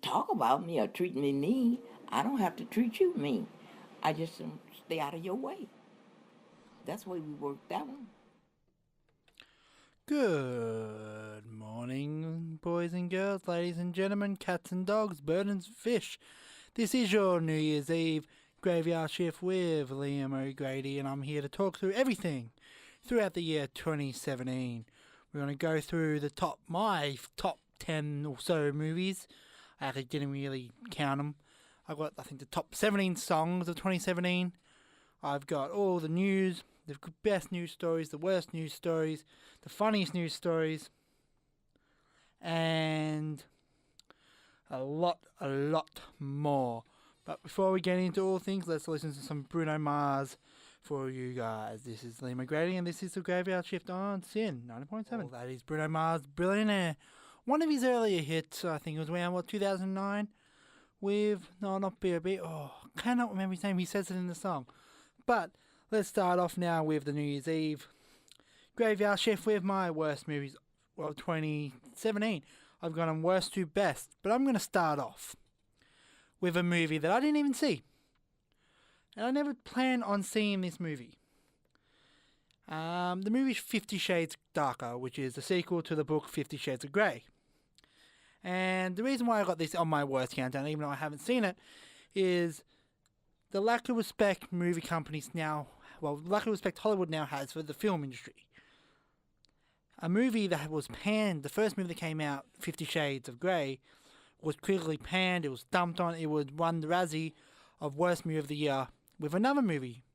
talk about me or treat me mean. I don't have to treat you mean. I just stay out of your way. That's the way we work that one. Good morning, boys and girls, ladies and gentlemen, cats and dogs, birds and fish. This is your New Year's Eve graveyard shift with Liam O'Grady, and I'm here to talk through everything throughout the year 2017. We're going to go through my top 10 or so movies. I actually didn't really count them. I got, I think, the top 17 songs of 2017. I've got all the news, the best news stories, the worst news stories, the funniest news stories, and a lot more. But before we get into all things, let's listen to some Bruno Mars for you guys. This is Liam McGrady, and this is the Graveyard Shift on Sin 90.7. That is Bruno Mars, Billionaire. One of his earlier hits, I think it was around, 2009, with, no, not B.O.B. Oh, I cannot remember his name. He says it in the song. But let's start off now with the New Year's Eve Graveyard Shift with my worst movies of 2017. I've gone on worst to best, but I'm going to start off with a movie that I didn't even see. And I never planned on seeing this movie. The movie is 50 Shades Darker, which is the sequel to the book 50 Shades of Grey. And the reason why I got this on my worst countdown, even though I haven't seen it, is the lack of respect movie companies now, lack of respect Hollywood now has for the film industry. A movie that was panned, the first movie that came out, 50 Shades of Grey, was critically panned, it was dumped on, it would won the Razzie of Worst Movie of the Year with another movie.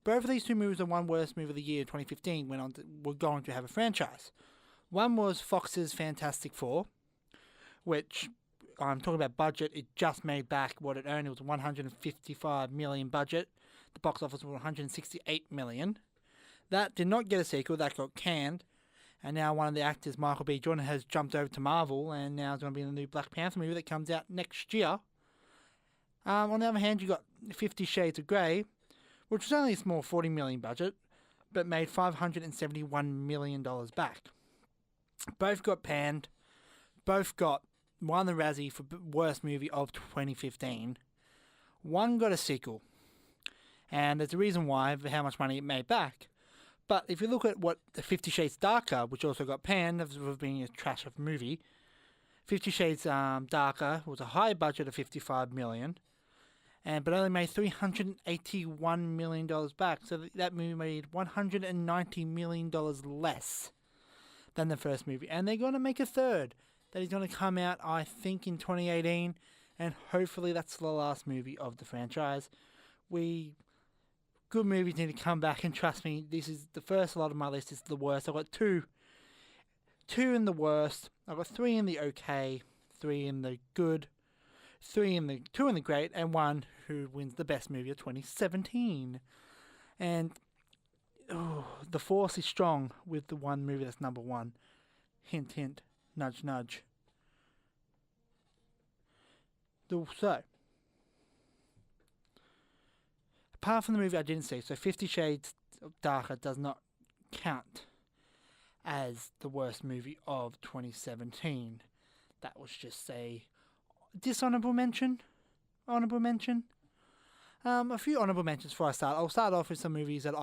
Both of these two movies are one Worst Movie of the Year in 2015 were going to have a franchise. One was Fox's Fantastic Four, which, I'm talking about budget, it just made back what it earned. It was $155 million budget. The box office was $168 million. That did not get a sequel, that got canned. And now one of the actors, Michael B. Jordan, has jumped over to Marvel, and now it's going to be in the new Black Panther movie that comes out next year. On the other hand, you got 50 Shades of Grey, which was only a small $40 million budget, but made $571 million back. Both got panned. Both won the Razzie for worst movie of 2015. One got a sequel, and there's a reason why, for how much money it made back. But if you look at what the 50 Shades Darker, which also got panned as being a trash of a movie, 50 Shades Darker was a high budget of $55 million, but only made $381 million back. So that movie made $190 million less than the first movie. And they're going to make a third that is going to come out, I think, in 2018, and hopefully that's the last movie of the franchise. Good movies need to come back, and trust me, this is the first lot of my list is the worst. I've got two in the worst. I've got three in the okay, three in the good, two in the great, and one who wins the best movie of 2017. And the force is strong with the one movie that's number one. Hint, hint, nudge, nudge. So, apart from the movie I didn't see, so 50 Shades Darker does not count as the worst movie of 2017. That was just a dishonorable mention. Honorable mention. A few honorable mentions before I start. I'll start off with some movies that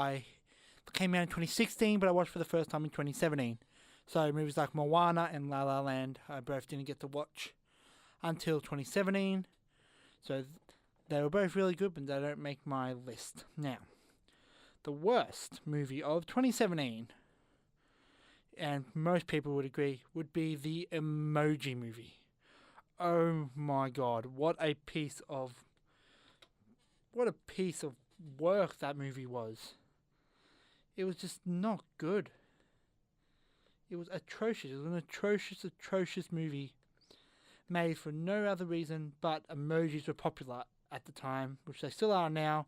came out in 2016, but I watched for the first time in 2017. So movies like Moana and La La Land, I both didn't get to watch until 2017. So they were both really good, but they don't make my list. Now, the worst movie of 2017, and most people would agree, would be the Emoji Movie. Oh my god, what a piece of work that movie was. It was just not good. It was atrocious. It was an atrocious movie made for no other reason but emojis were popular at the time, which they still are now.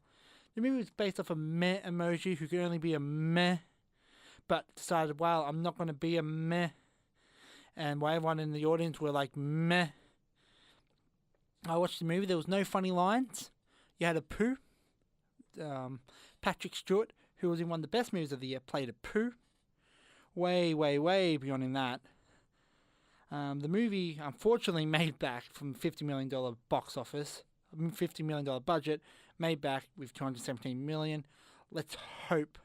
The movie was based off a meh emoji who could only be a meh, but decided, well, I'm not going to be a meh. And while everyone in the audience were like meh, I watched the movie. There was no funny lines. You had a poo. Patrick Stewart, who was in one of the best movies of the year, played a poo. Way beyond in that. The movie unfortunately made back from $50 million box office, $50 million budget, made back with $217 million. Let's hope,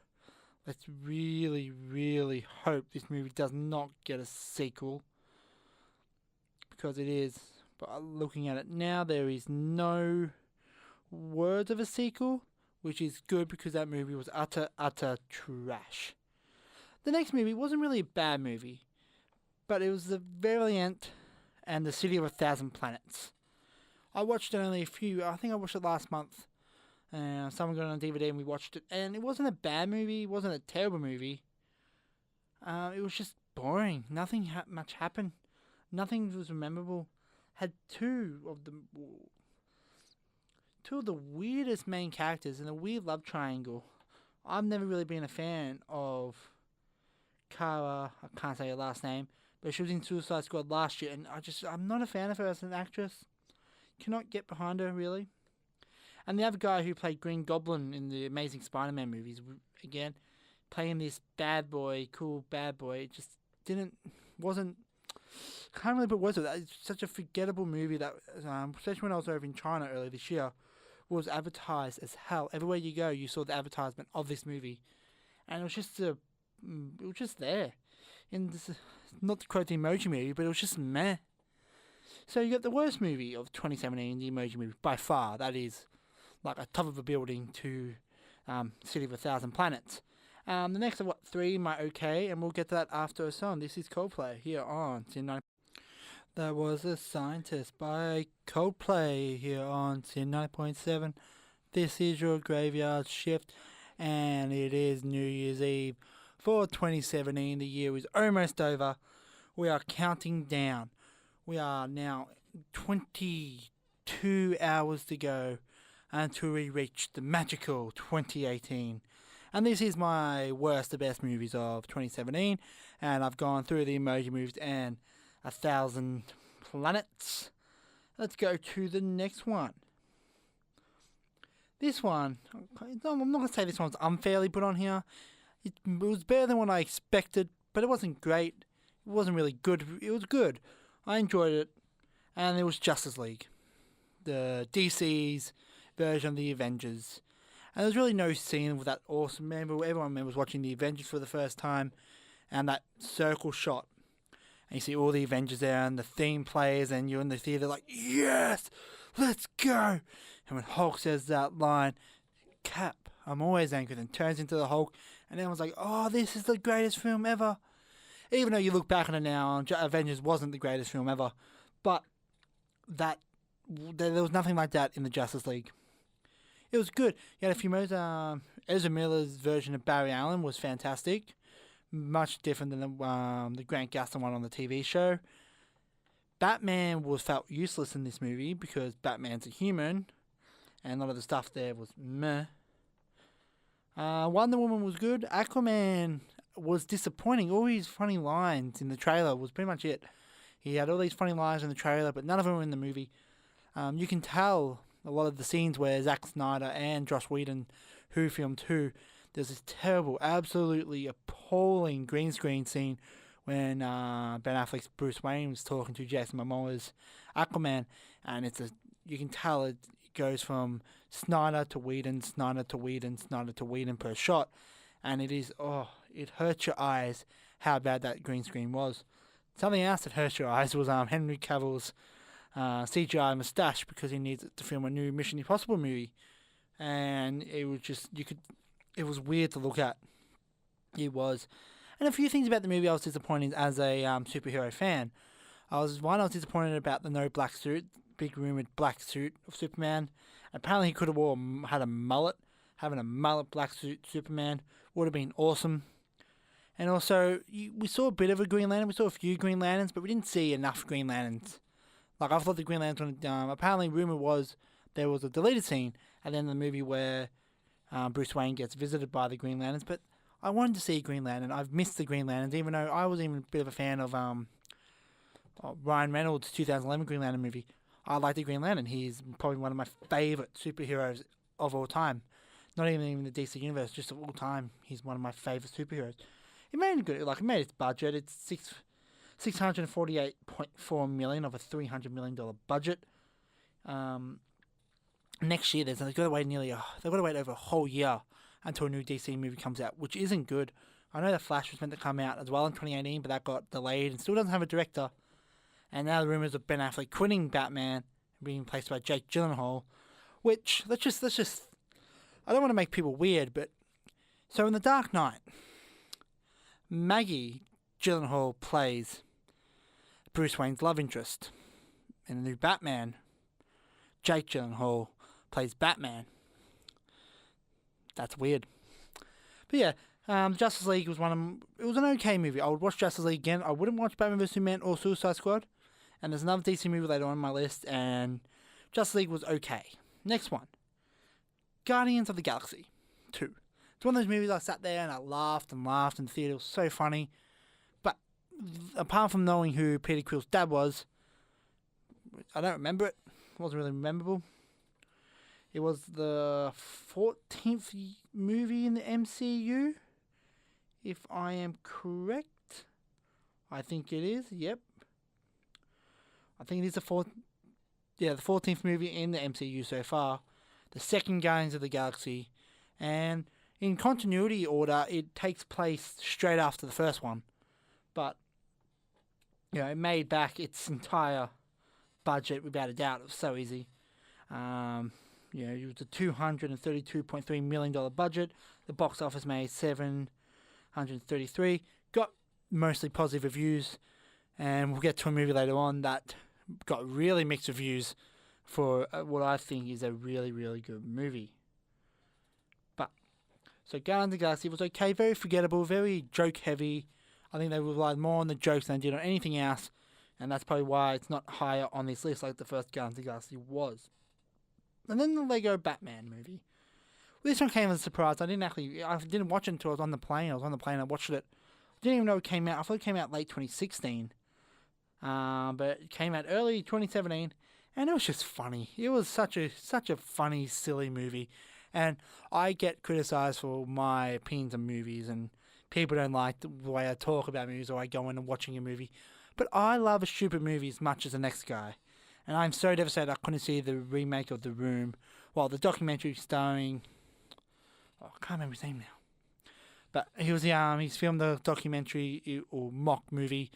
let's really, really hope this movie does not get a sequel, because it is. But looking at it now, there is no word of a sequel, which is good because that movie was utter trash. The next movie wasn't really a bad movie, but it was The Valiant and the City of a Thousand Planets. I watched it only I think I watched it last month. Someone got it on DVD and we watched it, and it wasn't a bad movie, it wasn't a terrible movie. It was just boring. Nothing much happened. Nothing was memorable. Had two of the weirdest main characters in a weird love triangle. I've never really been a fan of Kara, I can't say her last name, but she was in Suicide Squad last year, and I'm not a fan of her as an actress. Cannot get behind her, really. And the other guy who played Green Goblin in the Amazing Spider-Man movies, again, playing this cool bad boy, it just can't really put words with that. It's such a forgettable movie that, especially when I was over in China earlier this year, was advertised as hell. Everywhere you go, you saw the advertisement of this movie, and it was just there. And this, not to quote the Emoji Movie, but it was just meh. So you got the worst movie of 2017, the Emoji Movie, by far. That is like a top of a building to City of a Thousand Planets. The next of 3 might okay, and we'll get to that after a song. This is Coldplay here on Sin 90. That was A Scientist by Coldplay here on Sin 90.7. This is your graveyard shift, and it is New Year's Eve for 2017. The year is almost over. We are counting down. We are now 22 hours to go until we reach the magical 2018. And this is my worst to best movies of 2017. And I've gone through the Emoji Movies and 1,000 Planets. Let's go to the next one. This one, I'm not going to say this one's unfairly put on here. It was better than what I expected, but it wasn't great. It wasn't really good. It was good. I enjoyed it. And it was Justice League, the DC's version of the Avengers. And there's really no scene with that awesome. Everyone was watching the Avengers for the first time, and that circle shot. And you see all the Avengers there, and the theme plays, and you're in the theater like, yes, let's go. And when Hulk says that line, Cap, I'm always angry, and turns into the Hulk, and everyone's like, oh, this is the greatest film ever. Even though you look back on it now, Avengers wasn't the greatest film ever, but there was nothing like that in the Justice League. It was good. You had a few moments. Ezra Miller's version of Barry Allen was fantastic. Much different than the Grant Gustin one on the TV show. Batman felt useless in this movie because Batman's a human, and a lot of the stuff there was meh. Wonder Woman was good. Aquaman was disappointing. All his funny lines in the trailer was pretty much it. He had all these funny lines in the trailer, but none of them were in the movie. You can tell a lot of the scenes where Zack Snyder and Joss Whedon, who filmed who, there's this terrible, absolutely appalling green screen scene when Ben Affleck's Bruce Wayne was talking to Jason Momoa's Aquaman, and you can tell it goes from Snyder to Whedon, Snyder to Whedon, Snyder to Whedon per shot, and it hurts your eyes how bad that green screen was. Something else that hurts your eyes was Henry Cavill's CGI mustache, because he needs it to film a new Mission Impossible movie, and it was just it was weird to look at. It was, and a few things about the movie I was disappointed as a superhero fan. I was disappointed about the no black suit, big rumored black suit of Superman. Apparently he could have had a mullet. Having a mullet black suit Superman would have been awesome. And also, we saw a bit of a Green Lantern. We saw a few Green Lanterns, but we didn't see enough Green Lanterns. Like, I thought the Green Lantern, apparently rumor was there was a deleted scene at the end of the movie where Bruce Wayne gets visited by the Green Lanterns, but I wanted to see Green Lantern. I've missed the Green Lanterns, even though I was even a bit of a fan of Ryan Reynolds' 2011 Green Lantern movie. I like the Green Lantern. He's probably one of my favourite superheroes of all time. Not even in the DC universe, just of all time. He's one of my favourite superheroes. It made its budget. It's $648.4 million of a $300 million budget. Next year, they've got to wait over a whole year until a new DC movie comes out, which isn't good. I know The Flash was meant to come out as well in 2018, but that got delayed and still doesn't have a director. And now the rumors of Ben Affleck quitting Batman and being replaced by Jake Gyllenhaal, which let's just I don't want to make people weird, but so in The Dark Knight, Maggie Gyllenhaal plays Bruce Wayne's love interest. In the new Batman, Jake Gyllenhaal plays Batman. That's weird. But yeah, Justice League was it was an okay movie. I would watch Justice League again. I wouldn't watch Batman vs Superman or Suicide Squad. And there's another DC movie later on my list, and Justice League was okay. Next one, Guardians of the Galaxy 2. It's one of those movies I sat there and I laughed and laughed in the theatre. It was so funny. But apart from knowing who Peter Quill's dad was, I don't remember it. It wasn't really memorable. It was the 14th movie in the MCU, if I am correct. I think it is, yep. I think it is the 14th movie in the MCU so far. The second Guardians of the Galaxy. And in continuity order, it takes place straight after the first one. But, it made back its entire budget without a doubt. It was so easy. It was a $232.3 million budget. The box office made $733. Got mostly positive reviews. And we'll get to a movie later on that got really mixed reviews for what I think is a really, really good movie. So Guardians of the Galaxy was okay, very forgettable, very joke-heavy. I think they relied more on the jokes than they did on anything else. And that's probably why it's not higher on this list like the first Guardians of the Galaxy was. And then the Lego Batman movie. Well, this one came as a surprise. I didn't watch it until I was on the plane. I was on the plane, I watched it. I didn't even know it came out. I thought it came out late 2016. But it came out early 2017. And it was just funny. It was such a funny, silly movie. And I get criticised for my opinions on movies, and people don't like the way I talk about movies or I go in and watching a movie. But I love a stupid movie as much as the next guy. And I'm so devastated I couldn't see the remake of The Room. Well, the documentary starring... I can't remember his name now. But he's filmed a documentary or mock movie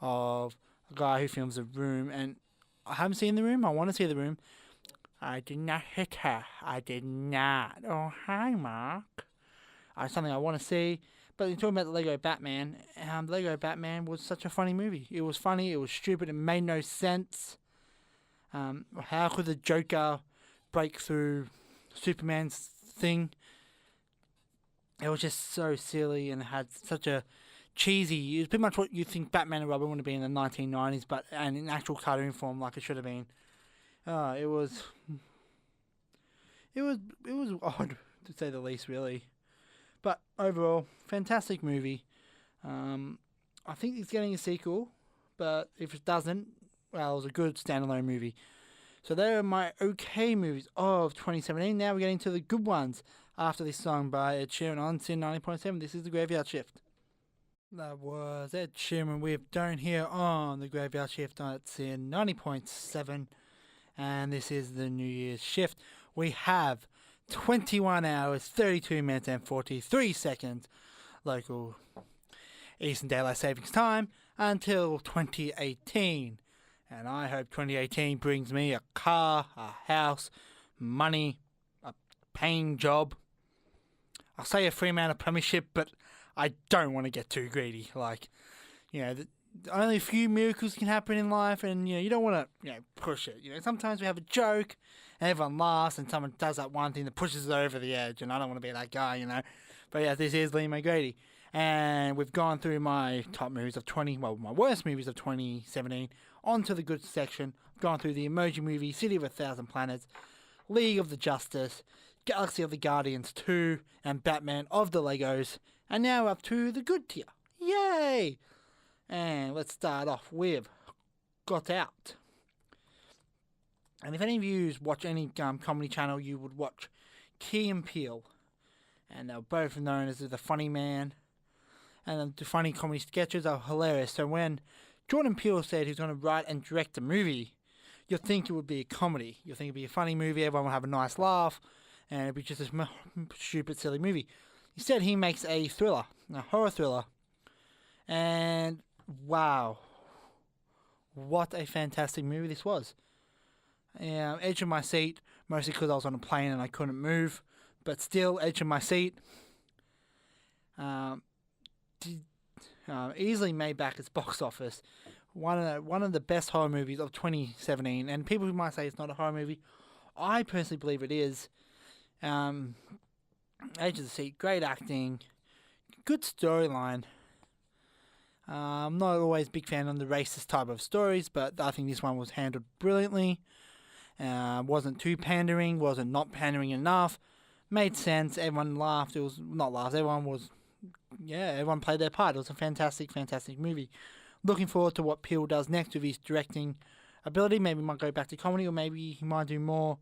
of a guy who films The Room. And I haven't seen The Room. I want to see The Room. I did not hit her. I did not. Oh, hi, Mark. Something I want to see. But you're talking about the Lego Batman. The Lego Batman was such a funny movie. It was funny. It was stupid. It made no sense. How could the Joker break through Superman's thing? It was just so silly and it had such a cheesy... It was pretty much what you think Batman and Robin would have been in the 1990s, but and in actual cartoon form like it should have been. It was odd, to say the least, really. But overall, fantastic movie. I think it's getting a sequel, but if it doesn't, well, it was a good standalone movie. So there are my okay movies of 2017. Now we're getting to the good ones after this song by Ed Sheeran on Sin 90.7. This is The Graveyard Shift. That was Ed Sheeran with Don't Hear on The Graveyard Shift on Sin 90.7. And this is the New Year's shift. We have 21 hours, 32 minutes and 43 seconds local Eastern Daylight Savings Time until 2018. And I hope 2018 brings me a car, a house, money, a paying job. I'll say a Fremantle premiership, but I don't want to get too greedy. Only a few miracles can happen in life, and you don't want to push it. Sometimes we have a joke and everyone laughs and someone does that one thing that pushes it over the edge, and I don't want to be that guy. But yeah, this is Liam O'Grady, and we've gone through my top movies of my worst movies of 2017 onto the good section. I've gone through the Emoji Movie, City of a Thousand Planets, League of the Justice, Galaxy of the Guardians 2, and Batman of the Legos, and now up to the good tier. Yay! And let's start off with Got Out. And if any of you watch any comedy channel, you would watch Key and Peele. And they're both known as the Funny Man. And the funny comedy sketches are hilarious. So when Jordan Peele said he's going to write and direct a movie, you'd think it would be a comedy. You'd think it would be a funny movie, everyone would have a nice laugh, and it'd be just a stupid, silly movie. Instead, he makes a thriller, a horror thriller. And wow, what a fantastic movie this was. Edge of my seat, mostly because I was on a plane and I couldn't move, but still, edge of my seat. Easily made back its box office. One of the best horror movies of 2017, and people who might say it's not a horror movie, I personally believe it is. Edge of the seat, great acting, good storyline. I'm not always a big fan of the racist type of stories, but I think this one was handled brilliantly. Wasn't too pandering, wasn't not pandering enough. Made sense. Everyone laughed. It was not laughed. Everyone played their part. It was a fantastic, fantastic movie. Looking forward to what Peele does next with his directing ability. Maybe he might go back to comedy, or maybe he might do more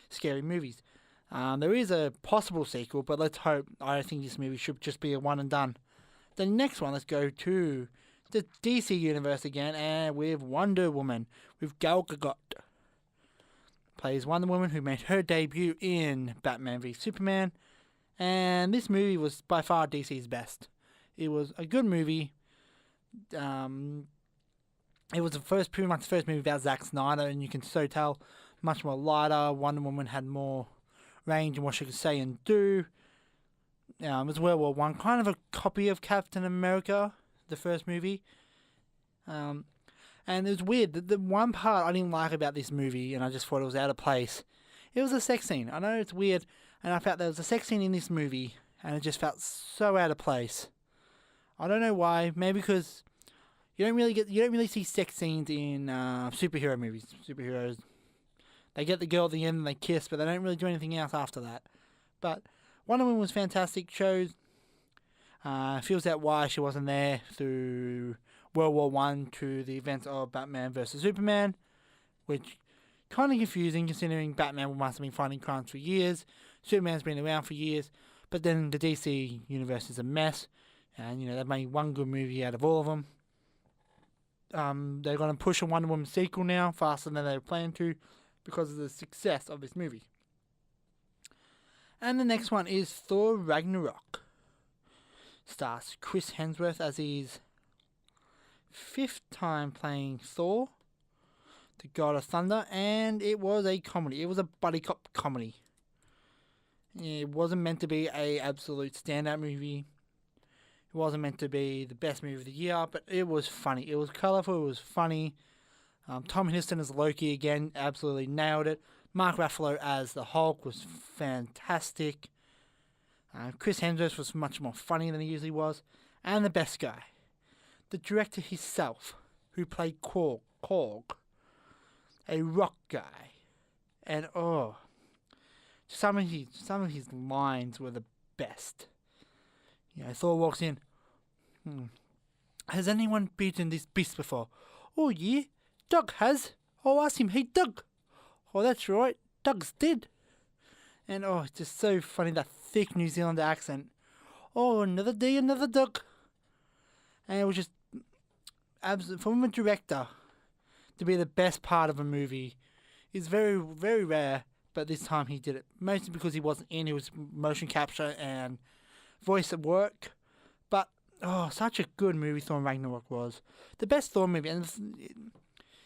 scary movies. There is a possible sequel, but let's hope. I think this movie should just be a one and done. The next one, let's go to the DC universe again, and with Wonder Woman, with Gal Gadot. Plays Wonder Woman, who made her debut in Batman v Superman, and this movie was by far DC's best. It was a good movie. It was pretty much the first movie about Zack Snyder, and you can so tell, much more lighter. Wonder Woman had more range in what she could say and do. It was World War One, kind of a copy of Captain America, the first movie. And it was weird. The one part I didn't like about this movie, and I just thought it was out of place, it was a sex scene. I know it's weird, and I felt there was a sex scene in this movie, and it just felt so out of place. I don't know why. Maybe because you don't really see sex scenes in superhero movies. Superheroes, they get the girl at the end and they kiss, but they don't really do anything else after that. But Wonder Woman was fantastic. Feels out why she wasn't there through World War One to the events of Batman vs Superman, which kind of confusing considering Batman must have been fighting crimes for years, Superman's been around for years, but then the DC universe is a mess, and they've made one good movie out of all of them. They're going to push a Wonder Woman sequel now faster than they planned to because of the success of this movie. And the next one is Thor Ragnarok. Stars Chris Hemsworth as his 5th time playing Thor, the God of Thunder, and it was a comedy. It was a buddy cop comedy. It wasn't meant to be a absolute standout movie. It wasn't meant to be the best movie of the year, but it was funny. It was colourful. It was funny. Tom Hiddleston as Loki again absolutely nailed it. Mark Ruffalo as the Hulk was fantastic. Chris Hemsworth was much more funny than he usually was. And the best guy, the director himself, who played Korg, a rock guy. And some of his lines were the best. Thor walks in. Has anyone beaten this beast before? Oh yeah, Doug has. I'll ask him. Hey Doug. Oh, that's right. Doug's dead. And it's just so funny, that thick New Zealand accent. Oh, another day, another Doug. And it was just absolute, from a director to be the best part of a movie is very, very rare. But this time he did it, mostly because he wasn't in. He was motion capture and voice at work. But such a good movie Thor Ragnarok was. The best Thor movie, and it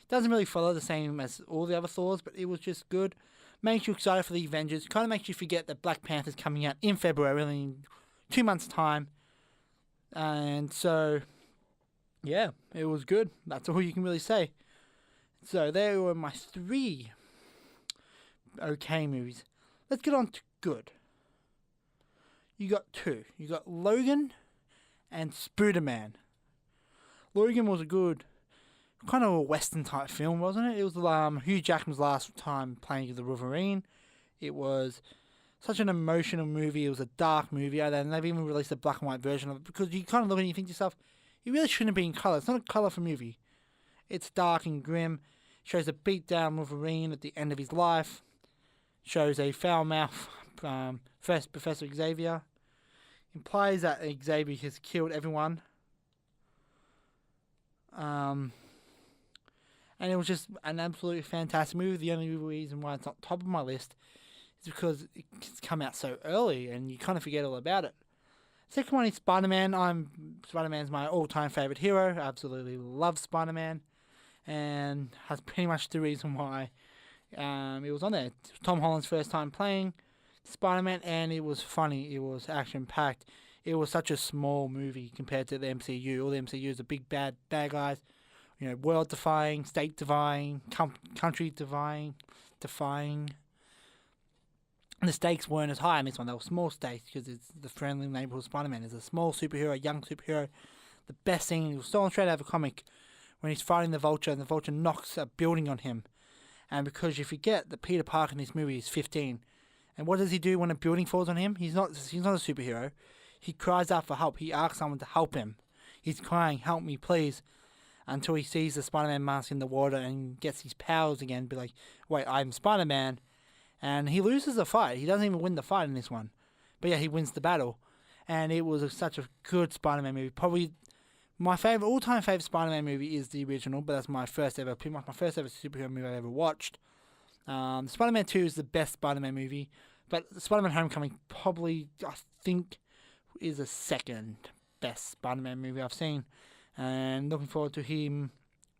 doesn't really follow the same as all the other Thors, but it was just good. Makes you excited for the Avengers. Kind of makes you forget that Black Panther's coming out in February, in 2 months' time. And so, yeah, it was good. That's all you can really say. So there were my 3 okay movies. Let's get on to good. You got 2. You got Logan and Spider-Man. Logan was a good, kind of a Western type film, wasn't it? It was Hugh Jackman's last time playing the Wolverine. It was such an emotional movie. It was a dark movie, and they've even released a black and white version of it, because you kind of look and you think to yourself, it really shouldn't be in colour. It's not a colourful movie. It's dark and grim. Shows a beat down Wolverine at the end of his life. Shows a foul mouth first Professor Xavier. Implies that Xavier has killed everyone. And it was just an absolutely fantastic movie. The only reason why it's not top of my list is because it's come out so early and you kind of forget all about it. Second one is Spider-Man. Spider-Man's my all-time favorite hero. I absolutely love Spider-Man, and that's pretty much the reason why it was on there. It was Tom Holland's first time playing Spider-Man, and it was funny. It was action-packed. It was such a small movie compared to the MCU. All the MCUs are big bad guys, world-defying, state-defying, country-defying. And the stakes weren't as high in this one. They were small stakes because it's the friendly neighborhood Spider-Man. It's a small superhero, young superhero. The best scene, it was stolen straight out of a comic, when he's fighting the Vulture and the Vulture knocks a building on him. And because you forget that Peter Parker in this movie is 15. And what does he do when a building falls on him? He's not a superhero. He cries out for help. He asks someone to help him. He's crying, "Help me, please." Until he sees the Spider-Man mask in the water and gets his powers again. Be like, wait, I'm Spider-Man. And he loses the fight. He doesn't even win the fight in this one. But yeah, he wins the battle. And it was such a good Spider-Man movie. Probably my all-time favorite Spider-Man movie is the original, but that's pretty much my first ever superhero movie I ever watched. Spider-Man 2 is the best Spider-Man movie. But Spider-Man Homecoming probably, I think, is the second best Spider-Man movie I've seen. And looking forward to him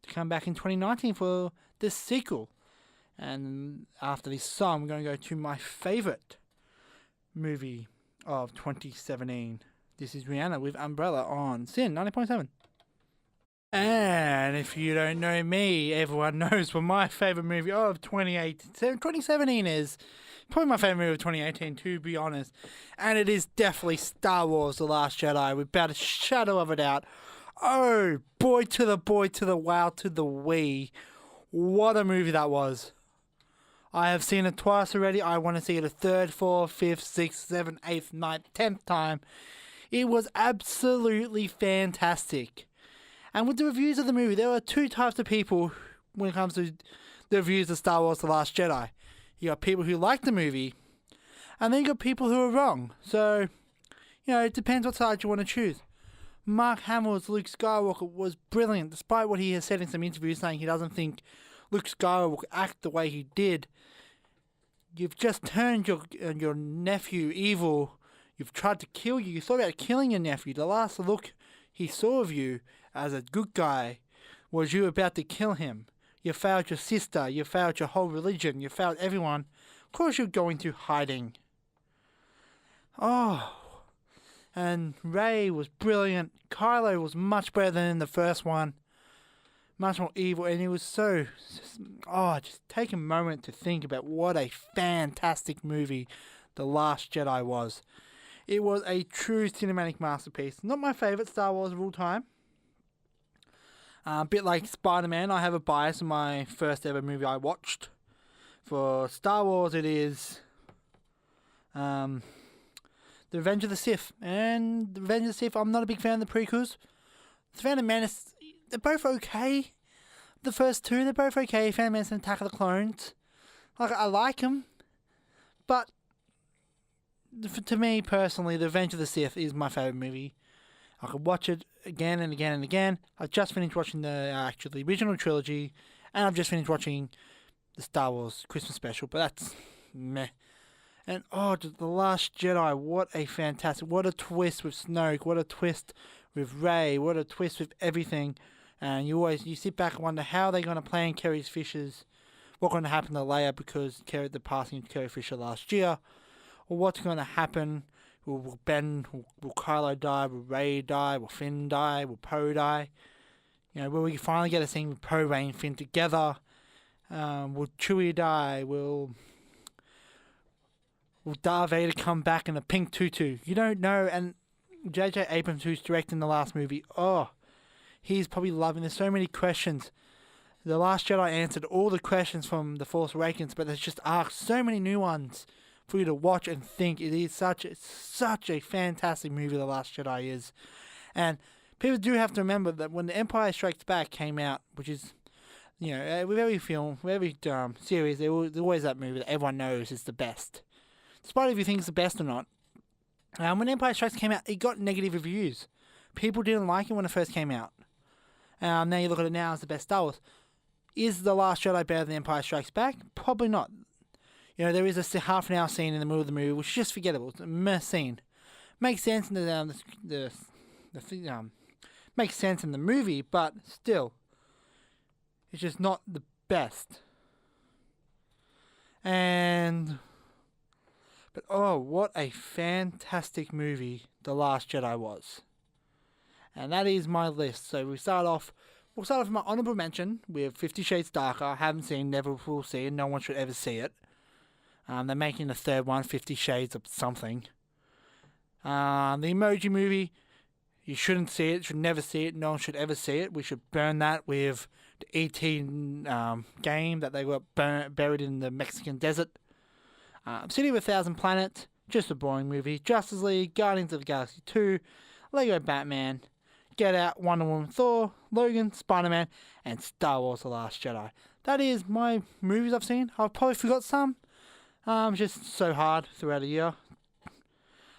to come back in 2019 for this sequel. And after this song, we're going to go to my favourite movie of 2017. This is Rihanna with Umbrella on Sin 90.7. And if you don't know me, everyone knows what my favourite movie of 2017 is. Probably my favourite movie of 2018, to be honest. And it is definitely Star Wars The Last Jedi, without a shadow of a doubt. Oh, boy to the wow to the wee. What a movie that was. I have seen it twice already. I want to see it a third, fourth, fifth, sixth, seventh, eighth, ninth, 10th time. It was absolutely fantastic. And with the reviews of the movie, there are two types of people when it comes to the reviews of Star Wars The Last Jedi. You got people who like the movie, and then you got people who are wrong. So, it depends what side you want to choose. Mark Hamill's Luke Skywalker was brilliant, despite what he has said in some interviews saying he doesn't think Luke Skywalker would act the way he did. You've just turned your nephew evil. You've tried to kill you. You thought about killing your nephew. The last look he saw of you as a good guy was you about to kill him. You failed your sister. You failed your whole religion. You failed everyone. Of course you're going to hiding. Oh. And Rey was brilliant. Kylo was much better than in the first one. Much more evil, and it was just take a moment to think about what a fantastic movie The Last Jedi was. It was a true cinematic masterpiece. Not my favourite Star Wars of all time. A bit like Spider-Man, I have a bias in my first ever movie I watched. For Star Wars, it is The Revenge of the Sith. And The Revenge of the Sith, I'm not a big fan of the prequels. The Phantom Menace, they're both okay. The first two, they're both okay. Phantom Menace and Attack of the Clones. I like them. But to me, personally, The Revenge of the Sith is my favourite movie. I could watch it again and again and again. I've just finished watching the original trilogy. And I've just finished watching the Star Wars Christmas special. But that's meh. And The Last Jedi, what a twist with Snoke. What a twist with Rey. What a twist with everything. And you sit back and wonder how they're going to plan Carrie Fisher's, what's going to happen to Leia because the passing of Carrie Fisher last year, or what's going to happen. Will Kylo die? Will Rey die? Will Finn die? Will Poe die? Will we finally get a scene with Poe, Rey, and Finn together? Will Chewie die? Will Darth Vader come back in a pink tutu? You don't know. And J.J. Abrams, who's directing the last movie, he's probably loving. There's so many questions. The Last Jedi answered all the questions from The Force Awakens, but there's just so many new ones for you to watch and think. It is such a fantastic movie, The Last Jedi is. And people do have to remember that when The Empire Strikes Back came out, which is, with every series, there's always that movie that everyone knows is the best. Despite if you think it's the best or not. When Empire Strikes came out, it got negative reviews. People didn't like it when it first came out. Now you look at it now as the best Star Wars. Is The Last Jedi better than Empire Strikes Back? Probably not. You know, there is a half an hour scene in the middle of the movie which is just forgettable. It's a meh scene. Makes sense in makes sense in the movie, but still, it's just not the best. But oh, what a fantastic movie The Last Jedi was. And that is my list. So we'll start off with my honorable mention with 50 Shades Darker. I haven't seen, never will see, and no one should ever see it. They're making the third one, 50 Shades of something. The Emoji Movie, you shouldn't see it, should never see it, no one should ever see it. We should burn that with the E.T. game that they got buried in the Mexican desert. City of a Thousand Planets, just a boring movie. Justice League, Guardians of the Galaxy 2, Lego Batman, Get Out, Wonder Woman, Thor, Logan, Spider-Man, and Star Wars The Last Jedi. That is my movies I've seen. I've probably forgot some. Just so hard throughout the year.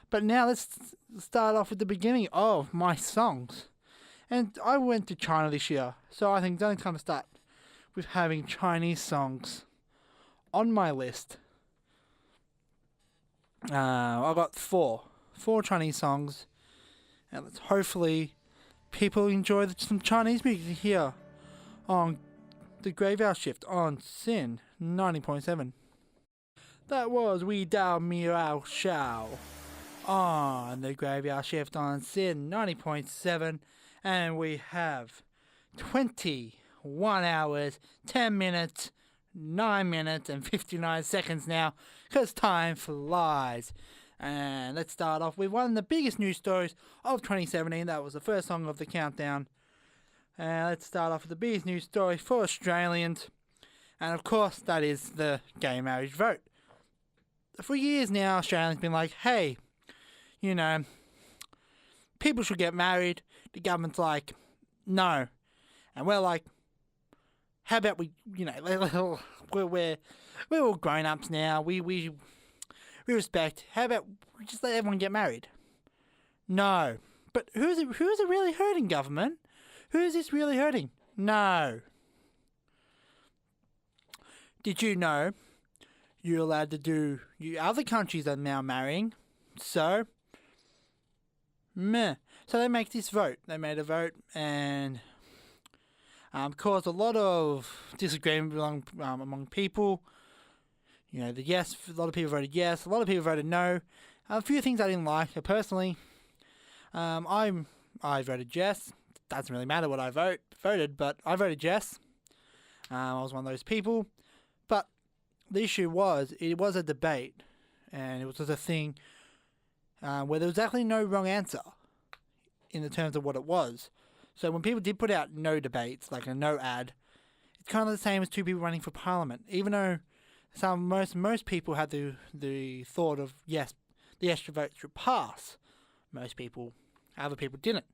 But now let's start off with the beginning of my songs. And I went to China this year, so I think it's only time to start with having Chinese songs on my list. I got four Chinese songs, and let's hopefully people enjoy some Chinese music here on the Graveyard Shift on Sin 90.7. That was We Dao Miao Shao on the Graveyard Shift on Sin 90.7, and we have 21 hours, 10 minutes, 9 minutes and 59 seconds now, because time flies. And let's start off with one of the biggest news stories of 2017. That was the first song of the countdown. Let's start off with the biggest news story for Australians, and of course that is the gay marriage vote. For years now, Australians have been like, hey, you know, people should get married. The government's like, no. And we're like, how about we, you know, we're all grown-ups now. We respect. How about we just let everyone get married? No. But who's it really hurting, government? Who is this really hurting? No. Did you know you're allowed to do... other countries are now marrying. So... meh. So they make this vote. They made a vote and... caused a lot of disagreement among people. You know, a lot of people voted yes, a lot of people voted no. A few things I didn't like. Personally, I voted yes. Doesn't really matter what I voted, but I voted yes. I was one of those people. But the issue was, it was a debate, and it was just a thing where there was actually no wrong answer in the terms of what it was. So when people did put out no debates, like a no ad, it's kind of the same as two people running for parliament. Even though most people had the thought of yes, the extra vote should pass. Other people didn't.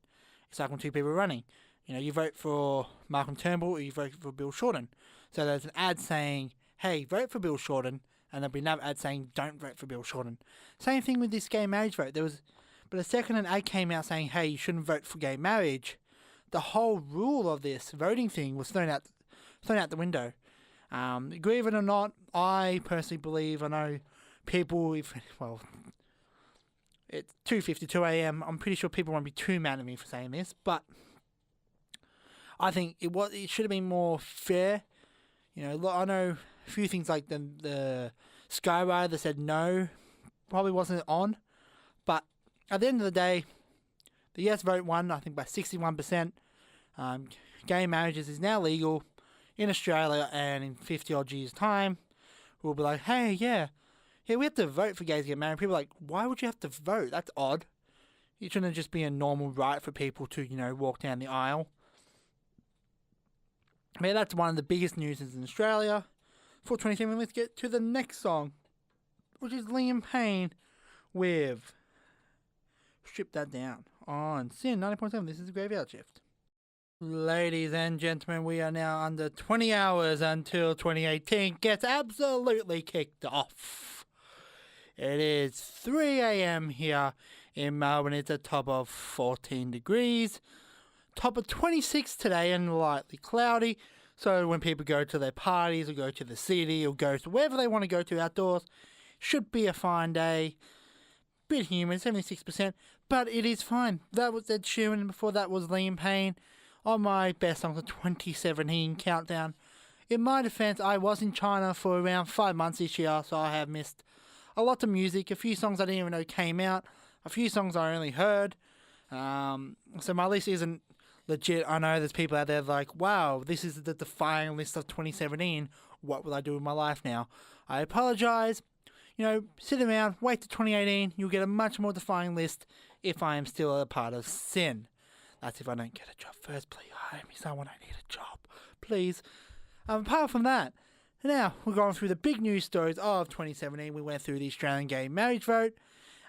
It's like when two people are running. You know, you vote for Malcolm Turnbull or you vote for Bill Shorten. So there's an ad saying, hey, vote for Bill Shorten, and there'll be another ad saying, don't vote for Bill Shorten. Same thing with this gay marriage vote. But the second an ad came out saying, hey, you shouldn't vote for gay marriage, the whole rule of this voting thing was thrown out the window. Agree with it or not, I personally believe, I know people, it's 2:52 a.m. I'm pretty sure people won't be too mad at me for saying this, but I think it should have been more fair. You know, I know a few things like the Skywriter that said no probably wasn't on, but at the end of the day, the yes vote won, I think, by 61%. Gay marriages is now legal in Australia, and in 50 odd years' time, we'll be like, hey, yeah, we have to vote for gays to get married. People are like, why would you have to vote? That's odd. It shouldn't just be a normal right for people to, you know, walk down the aisle. But yeah, that's one of the biggest news in Australia. For 27, let's get to the next song, which is Liam Payne with Strip That Down on Sin 90.7. This is the Graveyard Shift. Ladies and gentlemen, we are now under 20 hours until 2018 gets absolutely kicked off. It is 3 a.m. here in Melbourne. It's a top of 14 degrees. top of 26 today and lightly cloudy. So when people go to their parties or go to the city or go to wherever they want to go to outdoors, should be a fine day. Bit humid, 76%, but it is fine. That was Ed Sheeran, and before that was Liam Payne on my best songs of 2017 countdown. In my defense, I was in China for around 5 months this year, so I have missed a lot of music. A few songs I didn't even know came out. A few songs I only heard. So my list isn't legit. I know there's people out there like, wow, this is the defining list of 2017. What will I do with my life now? I apologize. Sit around, wait to 2018. You'll get a much more defining list if I am still a part of Sin. That's if I don't get a job first. Please hire me someone. I need a job. Please. Apart from that, now we're going through the big news stories of 2017. We went through the Australian gay marriage vote.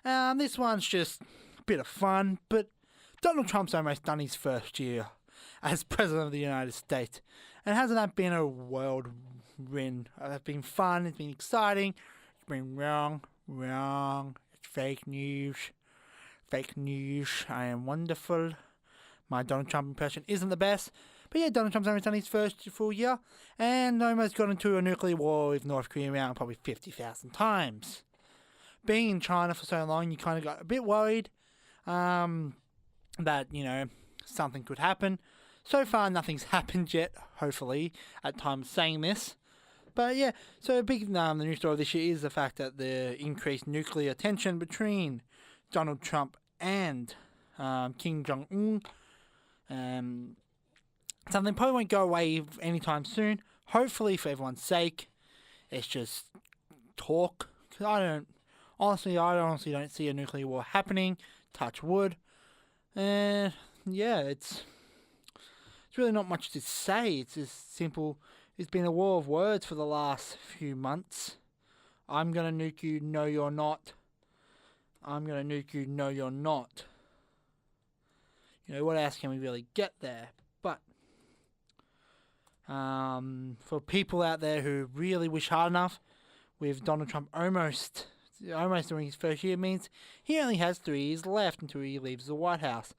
This one's just a bit of fun, but Donald Trump's almost done his first year as President of the United States. And hasn't that been a whirlwind? It's been fun, it's been exciting, it's been wrong, it's fake news, I am wonderful. My Donald Trump impression isn't the best, but yeah, Donald Trump's almost done his first full year, and almost got into a nuclear war with North Korea around probably 50,000 times. Being in China for so long, you kind of got a bit worried that, something could happen. So far, nothing's happened yet, hopefully, at time of saying this. But yeah, so a big the news story this year is the fact that the increased nuclear tension between Donald Trump and Kim Jong-un. Something probably won't go away anytime soon. Hopefully, for everyone's sake, it's just talk. Because I honestly don't see a nuclear war happening. Touch wood. Yeah, it's really not much to say. It's just simple. It's been a war of words for the last few months. I'm gonna nuke you, no you're not. I'm gonna nuke you, no you're not. What else can we really get there? But for people out there who really wish hard enough, with Donald Trump almost doing his first year, means he only has 3 years left until he leaves the White House.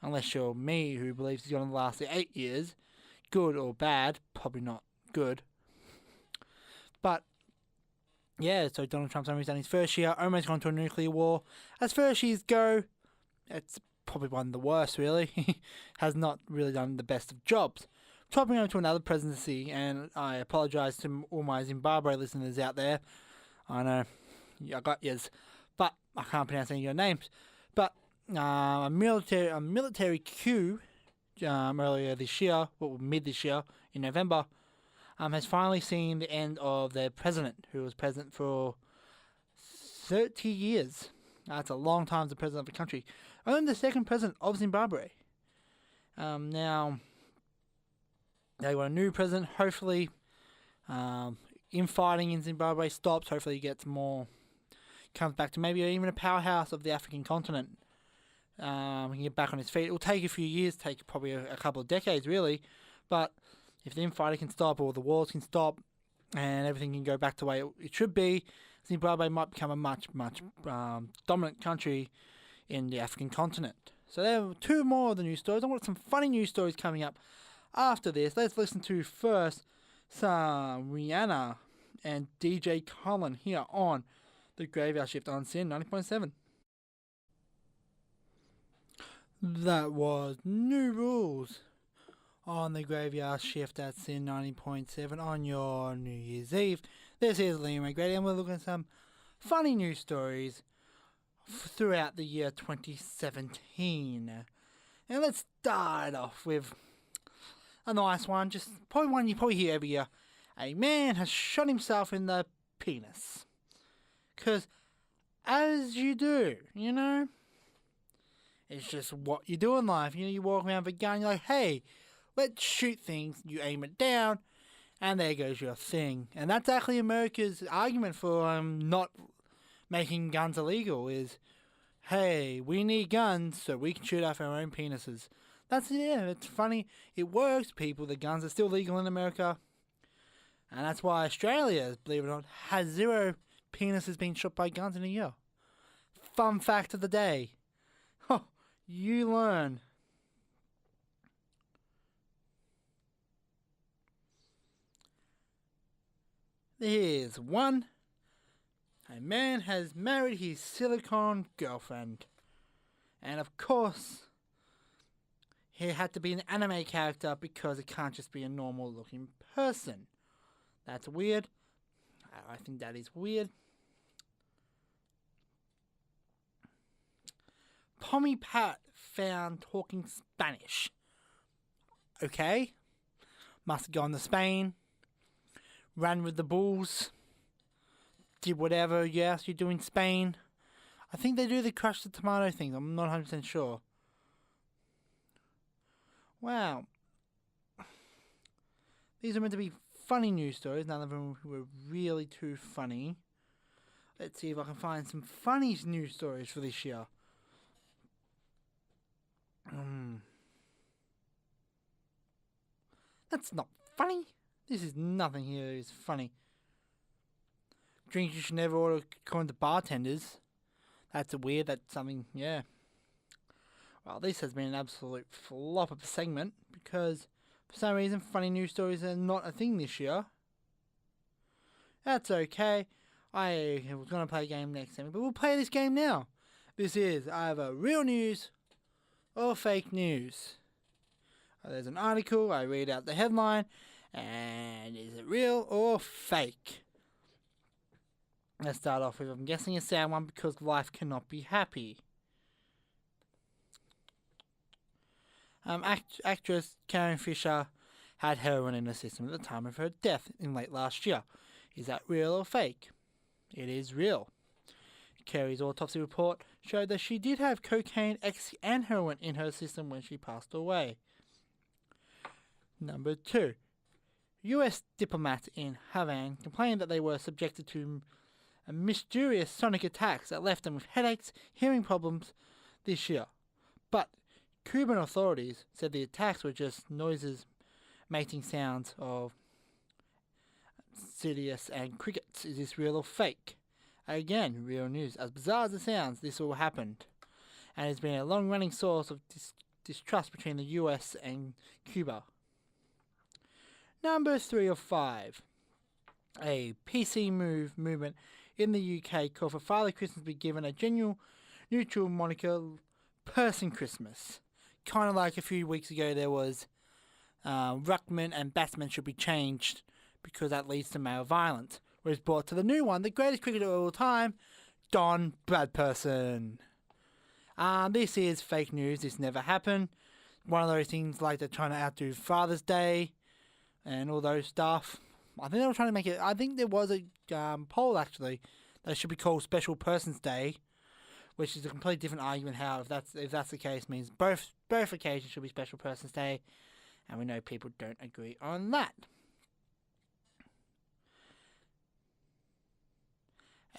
Unless you're me, who believes he's going to last 8 years. Good or bad, probably not good. But yeah, so Donald Trump's almost done his first year, almost gone to a nuclear war. As first years go, it's probably one of the worst, really. He has not really done the best of jobs. Chopping over to another presidency, and I apologise to all my Zimbabwe listeners out there. I know, I got yous, but I can't pronounce any of your names. But a military coup earlier this year, mid this year, in November, has finally seen the end of their president, who was president for 30 years. That's a long time as the president of the country. Only the second president of Zimbabwe. Now, they got a new president. Hopefully, infighting in Zimbabwe stops. Hopefully, he gets more, comes back to maybe even a powerhouse of the African continent. He can get back on his feet. It will take a few years, take probably a couple of decades, really. But if the infighting can stop, or the wars can stop, and everything can go back to the way it should be, Zimbabwe might become a much dominant country in the African continent. So there are 2 more of the news stories. I've got some funny news stories coming up after this. Let's listen to first some Rihanna and DJ Colin here on the Graveyard Shift on Sin 90.7. That was New Rules on the Graveyard Shift at Sin 90.7 on your New Year's Eve. This is Liam McGrady, and we're looking at some funny news stories throughout the year 2017. And let's start off with a nice one, just probably one you probably hear every year. A man has shot himself in the penis. Because, as you do, it's just what you do in life. You walk around with a gun, you're like, hey, let's shoot things. You aim it down, and there goes your thing. And that's actually America's argument for not making guns illegal is, hey, we need guns so we can shoot off our own penises. It's funny. It works, people. The guns are still legal in America. And that's why Australia, believe it or not, has 0 penises being shot by guns in a year. Fun fact of the day. You learn. Here's one. A man has married his silicone girlfriend. And of course, he had to be an anime character because it can't just be a normal looking person. That's weird. I think that is weird. Pommy Pat found talking Spanish. Okay. Must have gone to Spain. Ran with the bulls. Did whatever you asked you do in Spain. I think they do the crush the tomato thing. I'm not 100% sure. Wow. These are meant to be funny news stories. None of them were really too funny. Let's see if I can find some funny news stories for this year. That's not funny. This is nothing here is funny. Drinks you should never order according to bartenders. That's weird. That's something, yeah. Well, this has been an absolute flop of a segment because for some reason funny news stories are not a thing this year. That's okay. I was going to play a game next segment, but we'll play this game now. This is either real news or fake news. There's an article, I read out the headline, and is it real or fake? Let's start off with, I'm guessing a sad one because life cannot be happy. Actress Karen Fisher had heroin in her system at the time of her death in late last year. Is that real or fake? It is real. Carrie's autopsy report showed that she did have cocaine, ecstasy and heroin in her system when she passed away. Number 2. US diplomats in Havana complained that they were subjected to mysterious sonic attacks that left them with headaches, hearing problems this year. But Cuban authorities said the attacks were just noises making sounds of Sirius and crickets. Is this real or fake? Again, real news. As bizarre as it sounds, this all happened. And it's been a long-running source of distrust between the US and Cuba. Number 3 of 5. A PC movement in the UK called for Father Christmas be given a genuine neutral moniker, Person Christmas. Kind of like a few weeks ago there was Ruckman and Batsman should be changed because that leads to male violence. Was brought to the new one, the greatest cricketer of all time, Don Bradperson. This is fake news. This never happened. One of those things like they're trying to outdo Father's Day and all those stuff. I think they were trying to make it. I think there was a poll actually that should be called Special Persons Day, which is a completely different argument. How if that's the case means both occasions should be Special Persons Day, and we know people don't agree on that.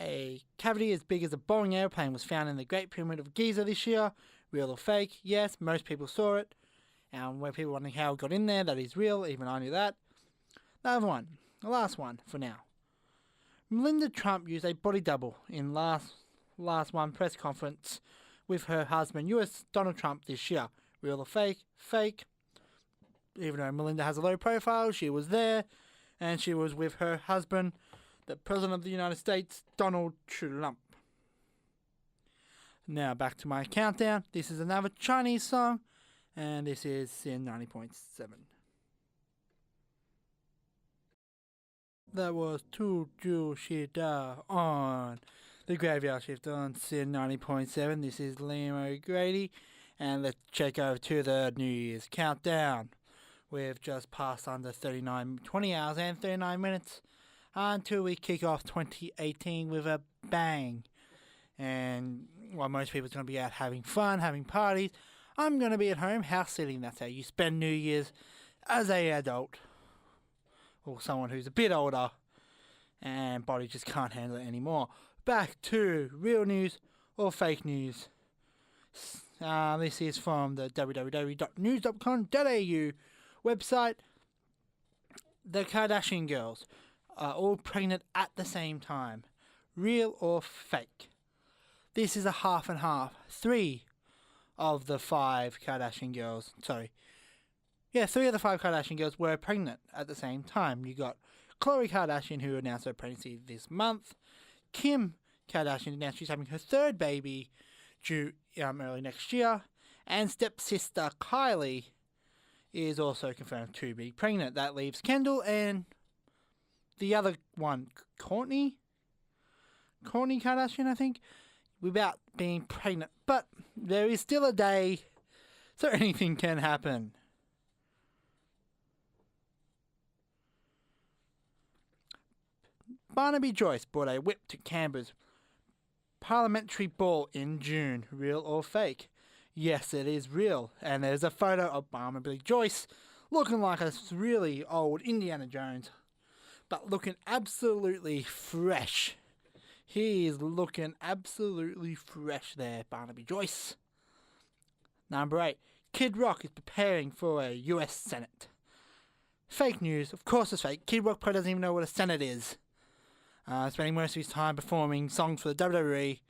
A cavity as big as a Boeing airplane was found in the Great Pyramid of Giza this year. Real or fake? Yes, most people saw it. And when people wondering how it got in there, that is real. Even I knew that. Another one. The last one for now. Melinda Trump used a body double in last one press conference with her husband, US Donald Trump, this year. Real or fake? Fake. Even though Melinda has a low profile, she was there. And she was with her husband, the President of the United States, Donald Trump. Now back to my countdown. This is another Chinese song, and this is Sin 90.7. That was Tu Ju Shi Da on the Graveyard Shift on Sin 90.7. This is Liam O'Grady, and let's check over to the New Year's countdown. We've just passed under 20 hours and 39 minutes. Until we kick off 2018 with a bang. And while most people are going to be out having fun, having parties, I'm going to be at home house sitting. That's how you spend New Year's as an adult. Or someone who's a bit older and body just can't handle it anymore. Back to real news or fake news. This is from the www.news.com.au website. The Kardashian girls are all pregnant at the same time. Real or fake? This is a half and half. 3 of the 5 Kardashian girls, 3 of the 5 Kardashian girls were pregnant at the same time. You got Khloe Kardashian, who announced her pregnancy this month. Kim Kardashian announced she's having her third baby due early next year. And stepsister Kylie is also confirmed to be pregnant. That leaves Kendall and the other one, Kourtney Kardashian, I think, without being pregnant. But there is still a day, so anything can happen. Barnaby Joyce brought a whip to Canberra's parliamentary ball in June. Real or fake? Yes, it is real. And there's a photo of Barnaby Joyce looking like a really old Indiana Jones, but looking absolutely fresh. He is looking absolutely fresh there, Barnaby Joyce. Number 8. Kid Rock is preparing for a US Senate. Fake news. Of course it's fake. Kid Rock probably doesn't even know what a Senate is. Spending most of his time performing songs for the WWE.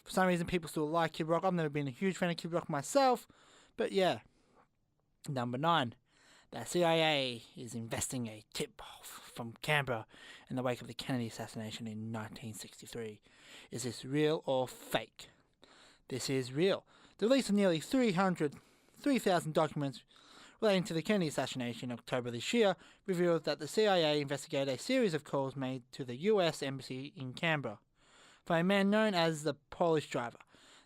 For some reason, people still like Kid Rock. I've never been a huge fan of Kid Rock myself, but yeah. Number 9. The CIA is investing a tip-off from Canberra in the wake of the Kennedy assassination in 1963. Is this real or fake? This is real. The release of nearly 3,000 documents relating to the Kennedy assassination in October this year revealed that the CIA investigated a series of calls made to the US Embassy in Canberra by a man known as the Polish Driver.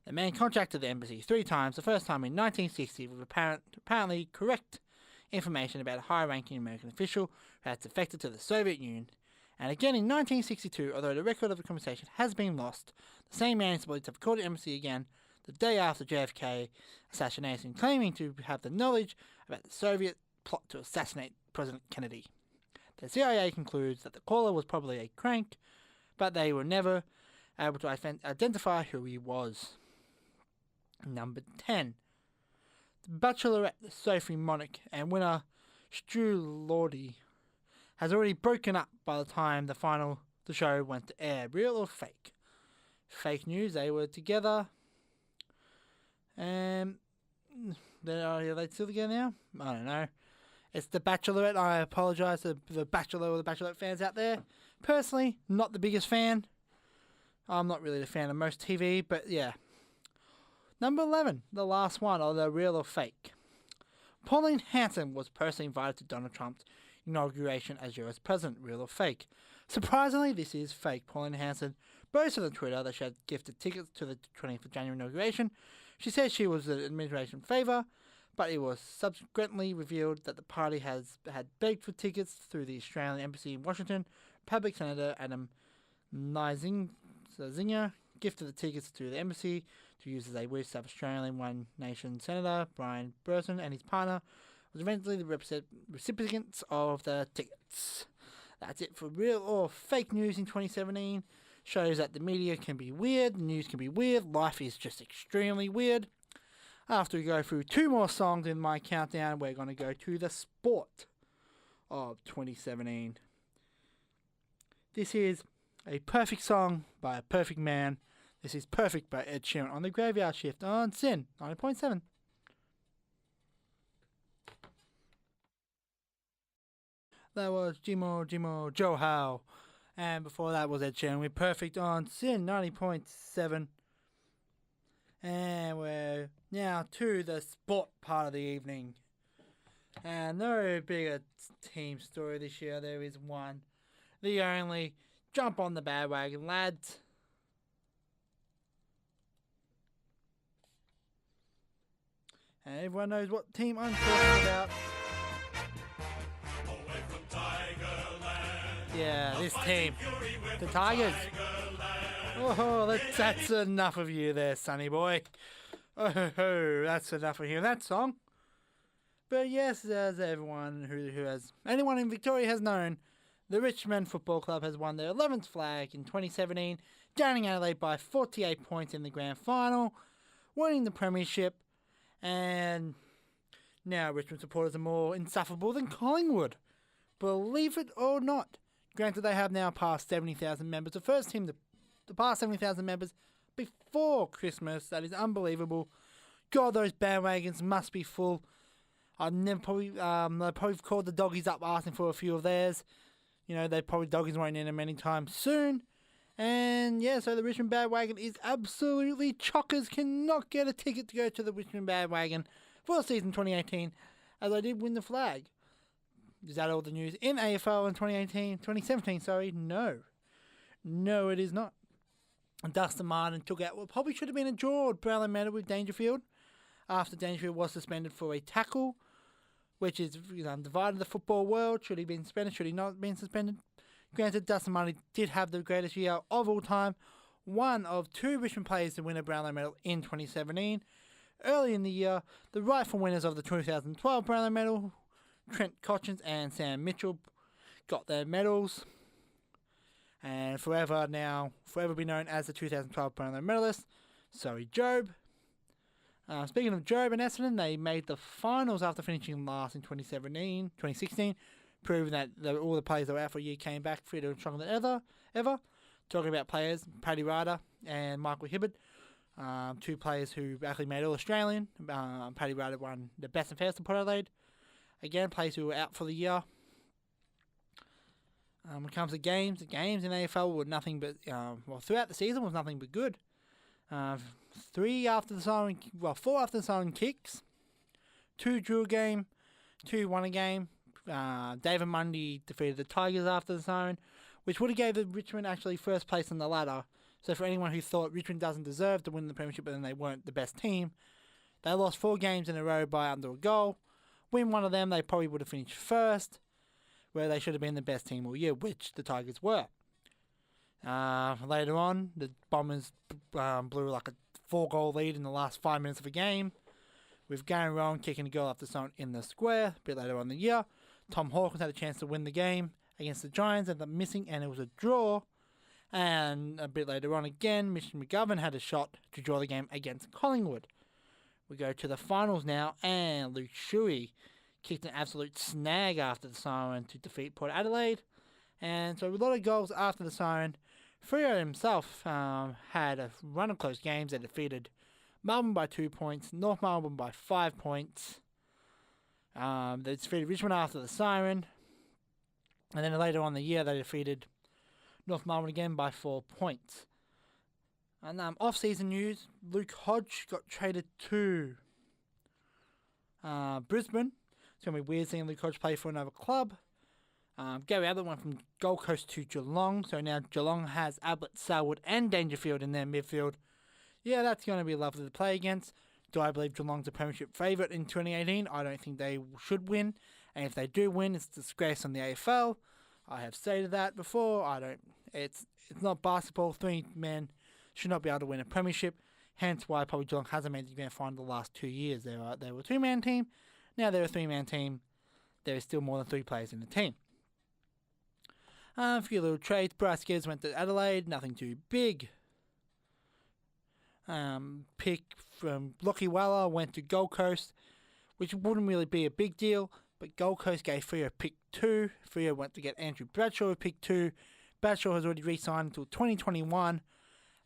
The man contacted the embassy 3 times, the first time in 1960 with apparently correct information about a high-ranking American official who had defected to the Soviet Union, and again in 1962, although the record of the conversation has been lost. The same man is believed to have called the embassy again the day after JFK assassination, claiming to have the knowledge about the Soviet plot to assassinate President Kennedy. The CIA concludes that the caller was probably a crank, but they were never able to identify who he was. Number 10. The Bachelorette Sophie Monarch and winner Stu Lordy has already broken up by the time the show went to air. Real or fake? Fake news. They were together. Are they still together now? I don't know. It's The Bachelorette. I apologise to the Bachelor or the Bachelorette fans out there. Personally, not the biggest fan. I'm not really a fan of most TV, but yeah. Number 11, the last one, or the real or fake. Pauline Hanson was personally invited to Donald Trump's inauguration as US president. Real or fake? Surprisingly, this is fake. Pauline Hanson boasted on Twitter that she had gifted tickets to the 20th of January inauguration. She said she was in administration favour, but it was subsequently revealed that the party had begged for tickets through the Australian Embassy in Washington. Public Senator Adam Nzinga gifted the tickets to the embassy to use as a wish. South Australian One Nation Senator Brian Burson and his partner was eventually the recipients of the tickets. That's it for real or fake news in 2017. Shows that the media can be weird, news can be weird, life is just extremely weird. After we go through 2 more songs in my countdown, we're going to go to the sport of 2017. This is a perfect song by a perfect man. This is Perfect by Ed Sheeran on the Graveyard Shift on SYN 90.7. That was Jimo Joe Howe. And before that was Ed Sheeran with Perfect on SYN 90.7. And we're now to the sport part of the evening. And no bigger team story this year. There is one. The only. Jump on the bandwagon, lads. And everyone knows what team I'm talking about. Yeah, this team. The Tigers. Oh, that's enough of you there, sonny boy. Oh, that's enough of hearing that song. But yes, as everyone anyone in Victoria has known, the Richmond Football Club has won their 11th flag in 2017, downing Adelaide by 48 points in the grand final, winning the premiership, and now Richmond supporters are more insufferable than Collingwood. Believe it or not. Granted, they have now passed 70,000 members. The first team to pass 70,000 members before Christmas. That is unbelievable. God, those bandwagons must be full. I've never probably called the doggies up asking for a few of theirs. They probably Doggies won't end them anytime soon. And yeah, so the Richmond Bandwagon is absolutely chockers. Cannot get a ticket to go to the Richmond Bandwagon for season 2018, as I did win the flag. Is that all the news in AFL in 2017, sorry? No. No, it is not. Dustin Martin took out what probably should have been a draw at Brownlow Medal with Dangerfield, after Dangerfield was suspended for a tackle, which is divided the football world. Should he been suspended? Should he not been suspended? Granted, Dustin Martin did have the greatest year of all time, one of two Richmond players to win a Brownlow Medal in 2017. Early in the year, the rightful winners of the 2012 Brownlow Medal, Trent Cotchins and Sam Mitchell, got their medals, and forever be known as the 2012 Brownlow medalist. Sorry, Job. Speaking of Job and Essendon, they made the finals after finishing last in 2016, proving that all the players that were out for a year came back fitter and stronger than ever. Talking about players, Paddy Ryder and Michael Hibberd, two players who actually made All-Australian. Paddy Ryder won the best and fairest of Port Adelaide. Again, players who were out for the year. When it comes to games in AFL were nothing but, throughout the season was nothing but good. 4 after the siren kicks, 2 drew a game, 2 won a game. David Mundy defeated the Tigers after the siren, which would have gave the Richmond actually first place on the ladder. So for anyone who thought Richmond doesn't deserve to win the premiership and they weren't the best team, they lost 4 games in a row by under a goal. Win one of them, they probably would have finished first, where they should have been the best team all year, which the Tigers were. Later on, the Bombers blew like a 4-goal lead in the last 5 minutes of a game, with Gary Rowan kicking a goal after someone in the square. A bit later on in the year, Tom Hawkins had a chance to win the game against the Giants, ended up missing, and it was a draw. And a bit later on again, Mitchell McGovern had a shot to draw the game against Collingwood. We go to the finals now, and Luke Shuey kicked an absolute snag after the siren to defeat Port Adelaide. And so a lot of goals after the siren. Freo himself had a run of close games. They defeated Melbourne by 2 points, North Melbourne by 5 points. They defeated Richmond after the siren. And then later on in the year, they defeated North Melbourne again by 4 points. And off-season news, Luke Hodge got traded to Brisbane. It's going to be weird seeing Luke Hodge play for another club. Gary Ablett went from Gold Coast to Geelong, so now Geelong has Ablett, Selwood and Dangerfield in their midfield. Yeah, that's going to be lovely to play against. Do I believe Geelong's a premiership favourite in 2018? I don't think they should win, and if they do win, it's a disgrace on the AFL. I have stated that before. It's not basketball. 3 men should not be able to win a premiership, hence why probably Geelong hasn't made the grand final the last 2 years. They were a 2-man team, now they're a 3-man team. There is still more than 3 players in the team. A few little trades. Bryce Gibbs went to Adelaide, nothing too big. Pick from Lockie Weller went to Gold Coast, which wouldn't really be a big deal, but Gold Coast gave Freo pick 2. Freo went to get Andrew Bradshaw with pick 2. Bradshaw has already re-signed until 2021.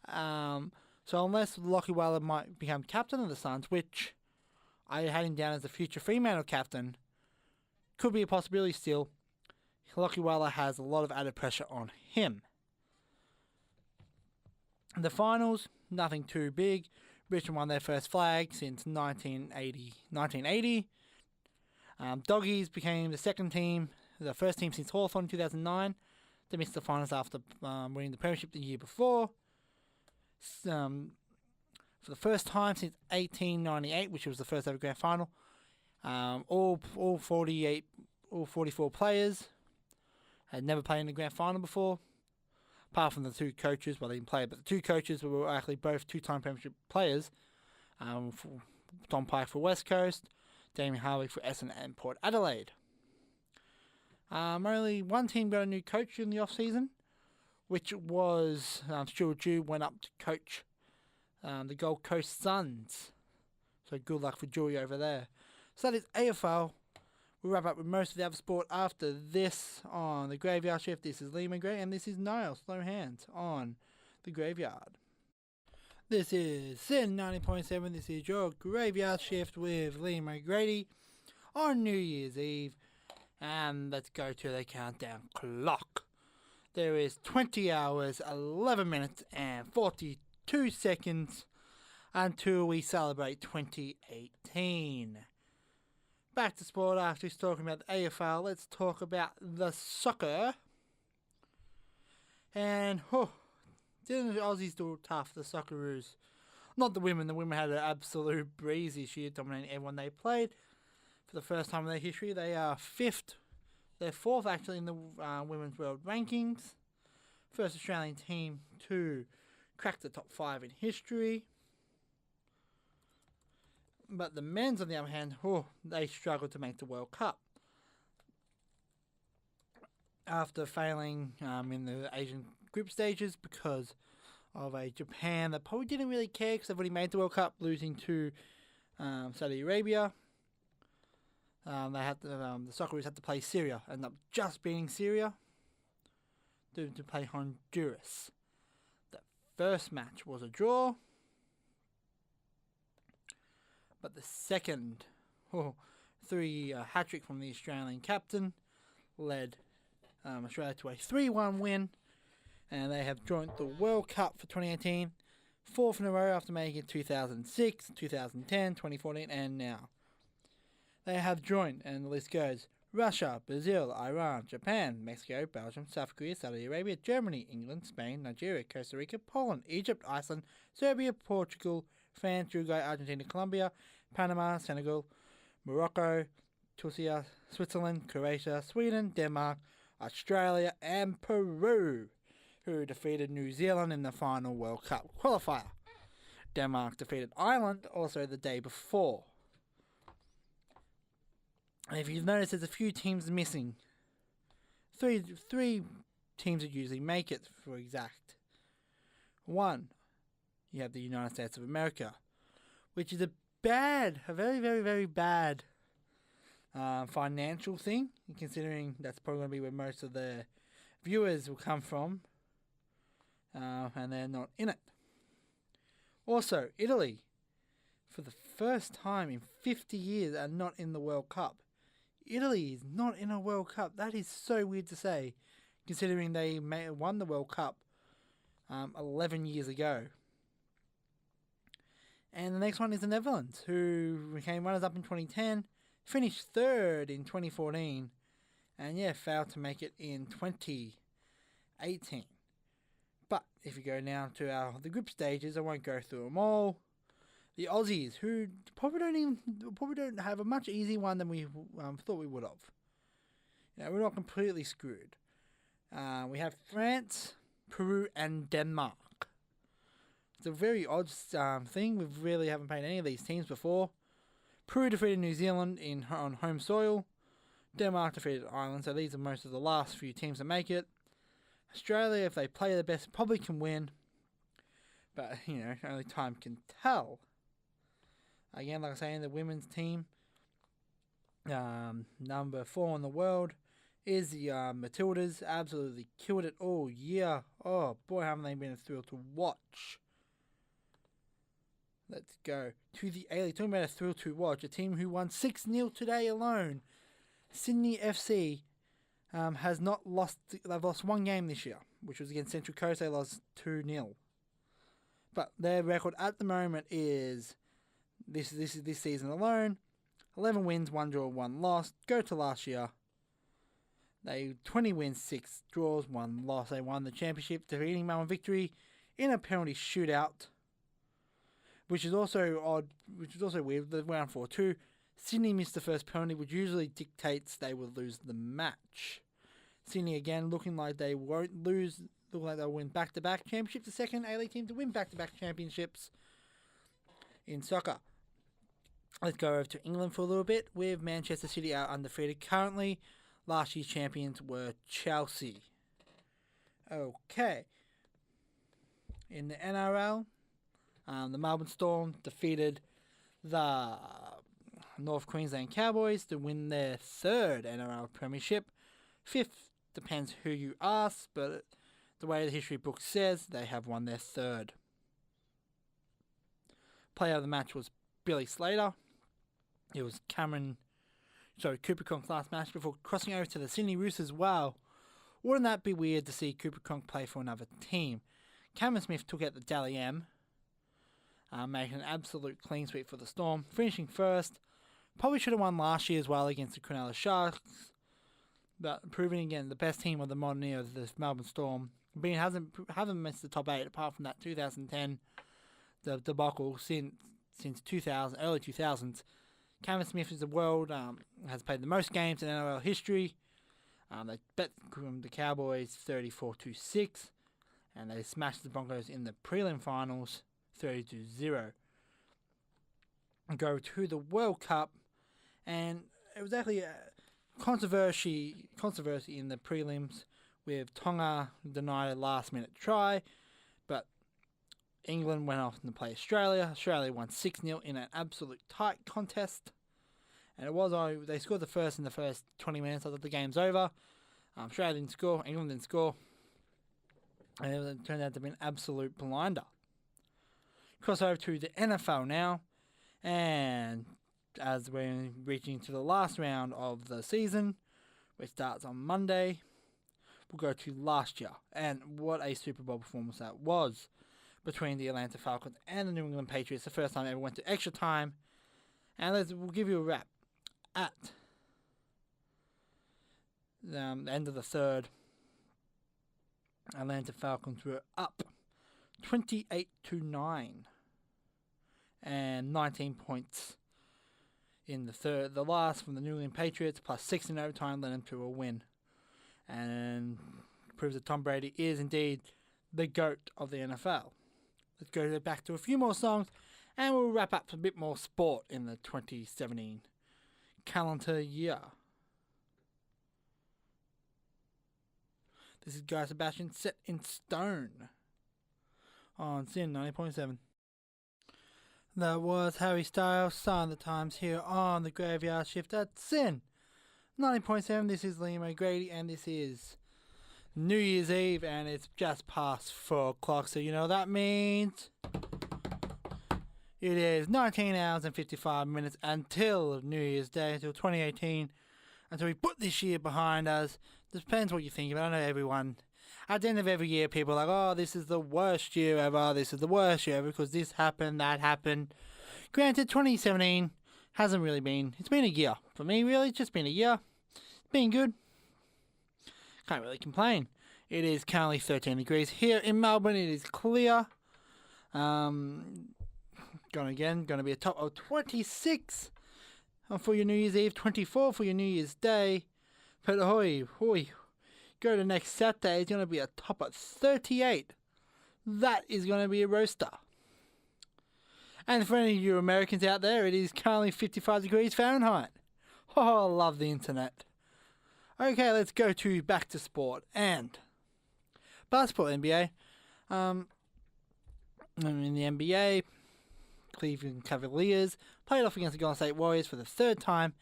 So unless Lockie Weller might become captain of the Suns, which I had him down as a future Fremantle captain, could be a possibility still. Lockie Weller has a lot of added pressure on him. The finals, nothing too big. Richmond won their first flag since 1980. Doggies became the second team, the first team since Hawthorn in 2009. They missed the finals after winning the premiership the year before. For the first time since 1898, which was the first ever grand final, all 44 players had never played in the grand final before, apart from the 2 coaches. Well, they didn't play, but the 2 coaches were actually both 2-time premiership players. Tom Pike for West Coast, Damien Hardwick for Essendon and Port Adelaide. Only one team got a new coach in the off-season, which was Stuart Dew went up to coach the Gold Coast Suns. So good luck for Dewey over there. So that is AFL. We'll wrap up with most of the other sport after this on the Graveyard Shift. This is Lee McGrady and this is Niall Slow Hands on the Graveyard. This is Sin 90.7. This is your Graveyard Shift with Lee McGrady on New Year's Eve. And let's go to the countdown clock. There is 20 hours, 11 minutes, and 42 seconds until we celebrate 2018. Back to sport after he's talking about the AFL. Let's talk about the soccer. And, didn't the Aussies do tough, the Socceroos? Not the women. The women had an absolute breeze this year, dominating everyone they played. For the first time in their history, they are fifth. They're fourth, actually, in the women's world rankings. First Australian team to crack the top 5 in history. But the men's, on the other hand, they struggled to make the World Cup. After failing in the Asian group stages because of a Japan that probably didn't really care because they've already made the World Cup, losing to Saudi Arabia. The Socceroos had to play Syria, ended up just beating Syria to play Honduras. The first match was a draw, but the second, hat-trick from the Australian captain led Australia to a 3-1 win, and they have joined the World Cup for 2018, fourth in a row after making it 2006, 2010, 2014, and now. They have joined, and the list goes, Russia, Brazil, Iran, Japan, Mexico, Belgium, South Korea, Saudi Arabia, Germany, England, Spain, Nigeria, Costa Rica, Poland, Egypt, Iceland, Serbia, Portugal, France, Uruguay, Argentina, Colombia, Panama, Senegal, Morocco, Tunisia, Switzerland, Croatia, Sweden, Denmark, Australia, and Peru, who defeated New Zealand in the final World Cup qualifier. Denmark defeated Ireland also the day before. And if you've noticed, there's a few teams missing. Three teams that usually make it, for exact. One, you have the United States of America, which is a very, very, very bad financial thing, considering that's probably going to be where most of the viewers will come from, and they're not in it. Also, Italy, for the first time in 50 years, are not in the World Cup. Italy is not in a World Cup. That is so weird to say, considering they won the World Cup 11 years ago. And the next one is the Netherlands, who became runners-up in 2010, finished third in 2014, and failed to make it in 2018. But if you go now to the group stages, I won't go through them all. The Aussies, who probably don't have a much easier one than we thought we would have. We're not completely screwed. We have France, Peru, and Denmark. It's a very odd thing. We really haven't played any of these teams before. Peru defeated New Zealand on home soil. Denmark defeated Ireland, so these are most of the last few teams that make it. Australia, if they play their best, probably can win. But, only time can tell. Again, like I say, the women's team, number 4 in the world, is the Matildas. Absolutely killed it all year. Oh, boy, haven't they been a thrill to watch. Let's go to the A-League. Talking about a thrill to watch. A team who won 6-0 today alone. Sydney FC has not lost. They've lost one game this year, which was against Central Coast. They lost 2-0. But their record at the moment is this season alone: 11 wins, 1 draw, 1 loss. Go to last year. They 20 wins, 6 draws, 1 loss. They won the championship, defeating Melbourne Victory in a penalty shootout, which is also odd. Which is also weird. They went 4-2. Sydney missed the first penalty, which usually dictates they will lose the match. Sydney again looking like they won't lose. Look like they'll win back-to-back championships. The second A-League team to win back-to-back championships in soccer. Let's go over to England for a little bit, with Manchester City out undefeated currently. Last year's champions were Chelsea. Okay. In the NRL, the Melbourne Storm defeated the North Queensland Cowboys to win their 3rd NRL premiership. 5th, depends who you ask, but the way the history book says, they have won their 3rd. Player of the match was Billy Slater. It was Cameron Cooper Crunk's last match before crossing over to the Sydney Roosters as well. Wouldn't that be weird to see Cooper Cronk play for another team? Cameron Smith took out the Dally M, making an absolute clean sweep for the Storm, finishing first. Probably should have won last year as well against the Cronulla Sharks, but proving again the best team of the modern era of the Melbourne Storm. Haven't missed the top 8 apart from that 2010 the debacle since 2000, early 2000s. Cameron Smith is the world, has played the most games in NRL history. They bet the Cowboys 34-6, and they smashed the Broncos in the prelim finals 30-0. Go to the World Cup, and it was actually a controversy in the prelims with Tonga denied a last-minute try, but England went off to play Australia. Australia won 6-0 in an absolute tight contest. And they scored the first in the first 20 minutes. I thought the game's over. Australia didn't score. England didn't score. And it turned out to be an absolute blinder. Cross over to the NFL now. And as we're reaching to the last round of the season, which starts on Monday, we'll go to last year. And what a Super Bowl performance that was between the Atlanta Falcons and the New England Patriots. The first time they ever went to extra time. And we'll give you a wrap. At the end of the third, Atlanta Falcons were up 28-9 and 19 points in the third. The last from the New England Patriots plus 6 in overtime led them to a win, and proves that Tom Brady is indeed the GOAT of the NFL. Let's go back to a few more songs, and we'll wrap up with a bit more sport in the 2017 calendar year. This is Guy Sebastian, Set in Stone on Sin 90.7. That was Harry Styles, Sign of the Times, here on the Graveyard Shift at Sin 90.7. This is Liam O'Grady, and this is New Year's Eve, and it's just past 4 o'clock, so you know what that means. It is 19 hours and 55 minutes until New Year's Day, until 2018, until we put this year behind us. Depends what you think about it. I know everyone, at the end of every year, people are like, oh, this is the worst year ever, this is the worst year ever, because this happened, that happened. Granted, 2017 hasn't really been, it's been a year. For me, really, it's just been a year. It's been good. Can't really complain. It is currently 13 degrees here in Melbourne. It is clear. Going to be a top of 26 for your New Year's Eve, 24 for your New Year's Day. But go to next Saturday, it's going to be a top of 38. That is going to be a roaster. And for any of you Americans out there, it is currently 55 degrees Fahrenheit. Oh, I love the internet. Okay, let's go back to sport and basketball NBA. In the NBA, Cleveland Cavaliers played off against the Golden State Warriors for the third time,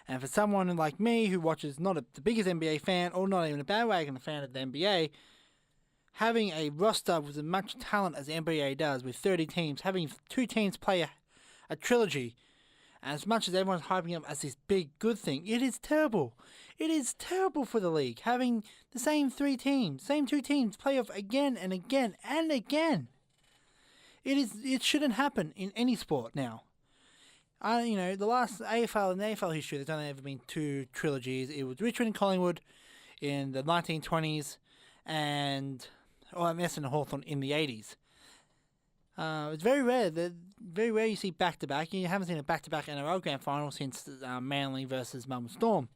and for someone like me who watches not the biggest NBA fan or not even a bandwagon fan of the NBA, having a roster with as much talent as the NBA does, with 30 teams, having 2 teams play a trilogy, as much as everyone's hyping up as this big good thing, it is terrible. It is terrible for the league, having the same 2 teams play off again and again and again. It shouldn't happen in any sport now. The last AFL and AFL history, there's only ever been 2 trilogies. It was Richmond and Collingwood in the 1920s, and Essendon and Hawthorn in the 80s. It's very rare you see back-to-back. You haven't seen a back-to-back NRL Grand Final since Manly versus Melbourne Storm.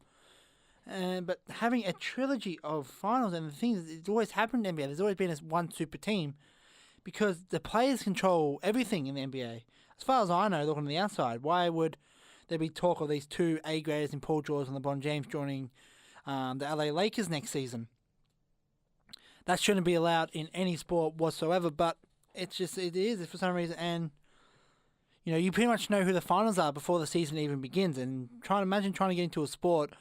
But having a trilogy of finals, and the thing is, it's always happened in the NBA. There's always been this one super team, because the players control everything in the NBA. As far as I know, looking on the outside, why would there be talk of these 2 A-graders in Paul George and LeBron James joining the LA Lakers next season? That shouldn't be allowed in any sport whatsoever, but it is for some reason. And you pretty much know who the finals are before the season even begins, and imagine trying to get into a sport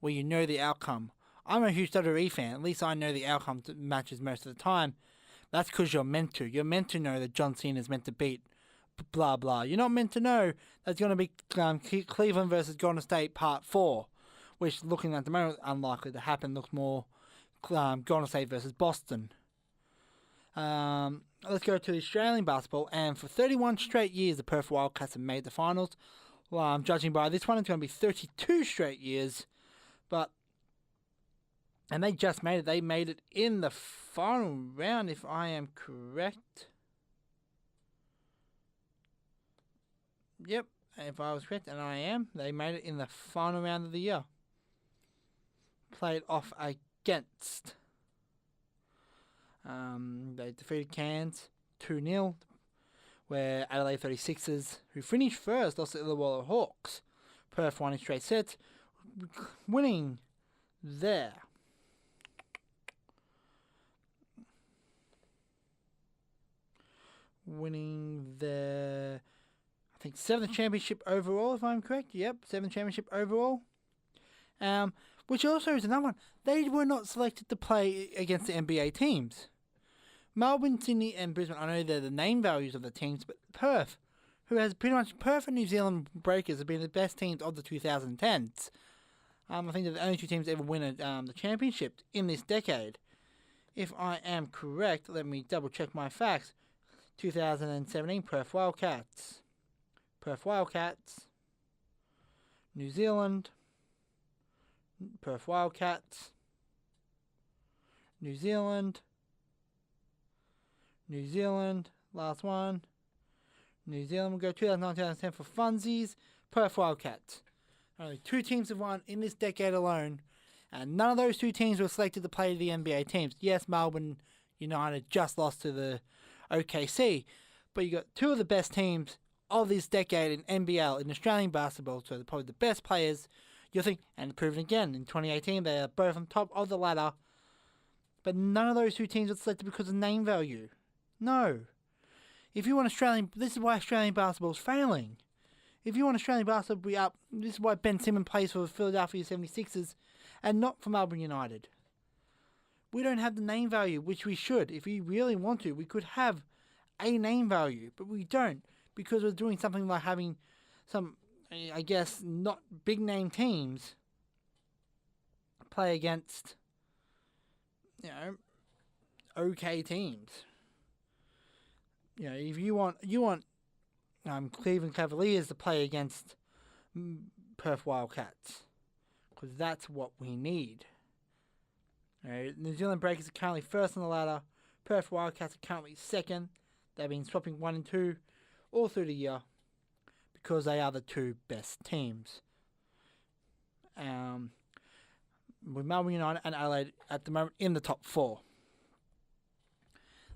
where you know the outcome. I'm a huge WWE fan. At least I know the outcome to matches most of the time. That's because you're meant to. You're meant to know that John Cena is meant to beat blah blah. You're not meant to know that's going to be Cleveland versus Golden State Part 4, which, looking at the moment, unlikely to happen. Looks more Golden State versus Boston. Let's go to Australian basketball, and for 31 straight years, the Perth Wildcats have made the finals. Well, judging by this one, it's going to be 32 straight years, and they just made it. They made it in the final round, if I am correct. Yep, if I was correct, and I am, they made it in the final round of the year. Played off against. They defeated Cairns 2-0, where Adelaide 36ers, who finished first, lost to the Illawarra Hawks. Perth won in straight sets, winning there. Winning their, I think, 7th championship overall, if I'm correct. Yep, 7th championship overall. Which also is another one. They were not selected to play against the NBA teams. Melbourne, Sydney, and Brisbane, I know they're the name values of the teams, but Perth, who has pretty much, Perth and New Zealand Breakers have been the best teams of the 2010s. I think they're the only two teams to ever win the championship in this decade. If I am correct, let me double check my facts. 2017 Perth Wildcats. Perth Wildcats. New Zealand. Perth Wildcats. New Zealand. New Zealand. Last one. New Zealand will go 2009-2010 for funsies. Perth Wildcats. Only 2 teams have won in this decade alone, and none of those 2 teams were selected to play the NBA teams. Yes, Melbourne United just lost to the OKC, but you got 2 of the best teams of this decade in NBL, in Australian basketball, so they're probably the best players. You'll think, and proven again, in 2018, they are both on top of the ladder, but none of those 2 teams were selected because of name value. No. If you want Australian, this is why Australian basketball is failing. If you want Australian basketball to be up, this is why Ben Simmons plays for the Philadelphia 76ers and not for Melbourne United. We don't have the name value, which we should. If we really want to, we could have a name value, but we don't, because we're doing something like having some, I guess, not big name teams play against, okay teams. If you want Cleveland Cavaliers to play against Perth Wildcats, because that's what we need. New Zealand Breakers are currently first on the ladder. Perth Wildcats are currently second. They've been swapping 1 and 2 all through the year because they are the 2 best teams. With Melbourne United and Adelaide at the moment in the top 4.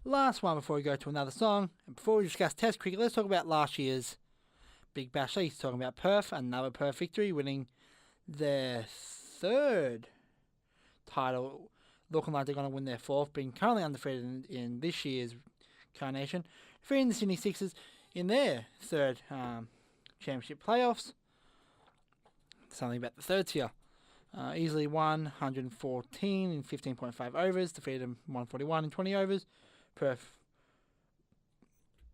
Last one before we go to another song, and before we discuss Test cricket, let's talk about last year's Big Bash League. Talking about Perth, another Perth victory, winning their 3rd title, looking like they're going to win their 4th, being currently undefeated in this year's carnation, defeating the Sydney Sixers in their 3rd championship playoffs. Something about the 3rd tier. Easily won 114 in 15.5 overs, defeated them 141 in 20 overs. Perth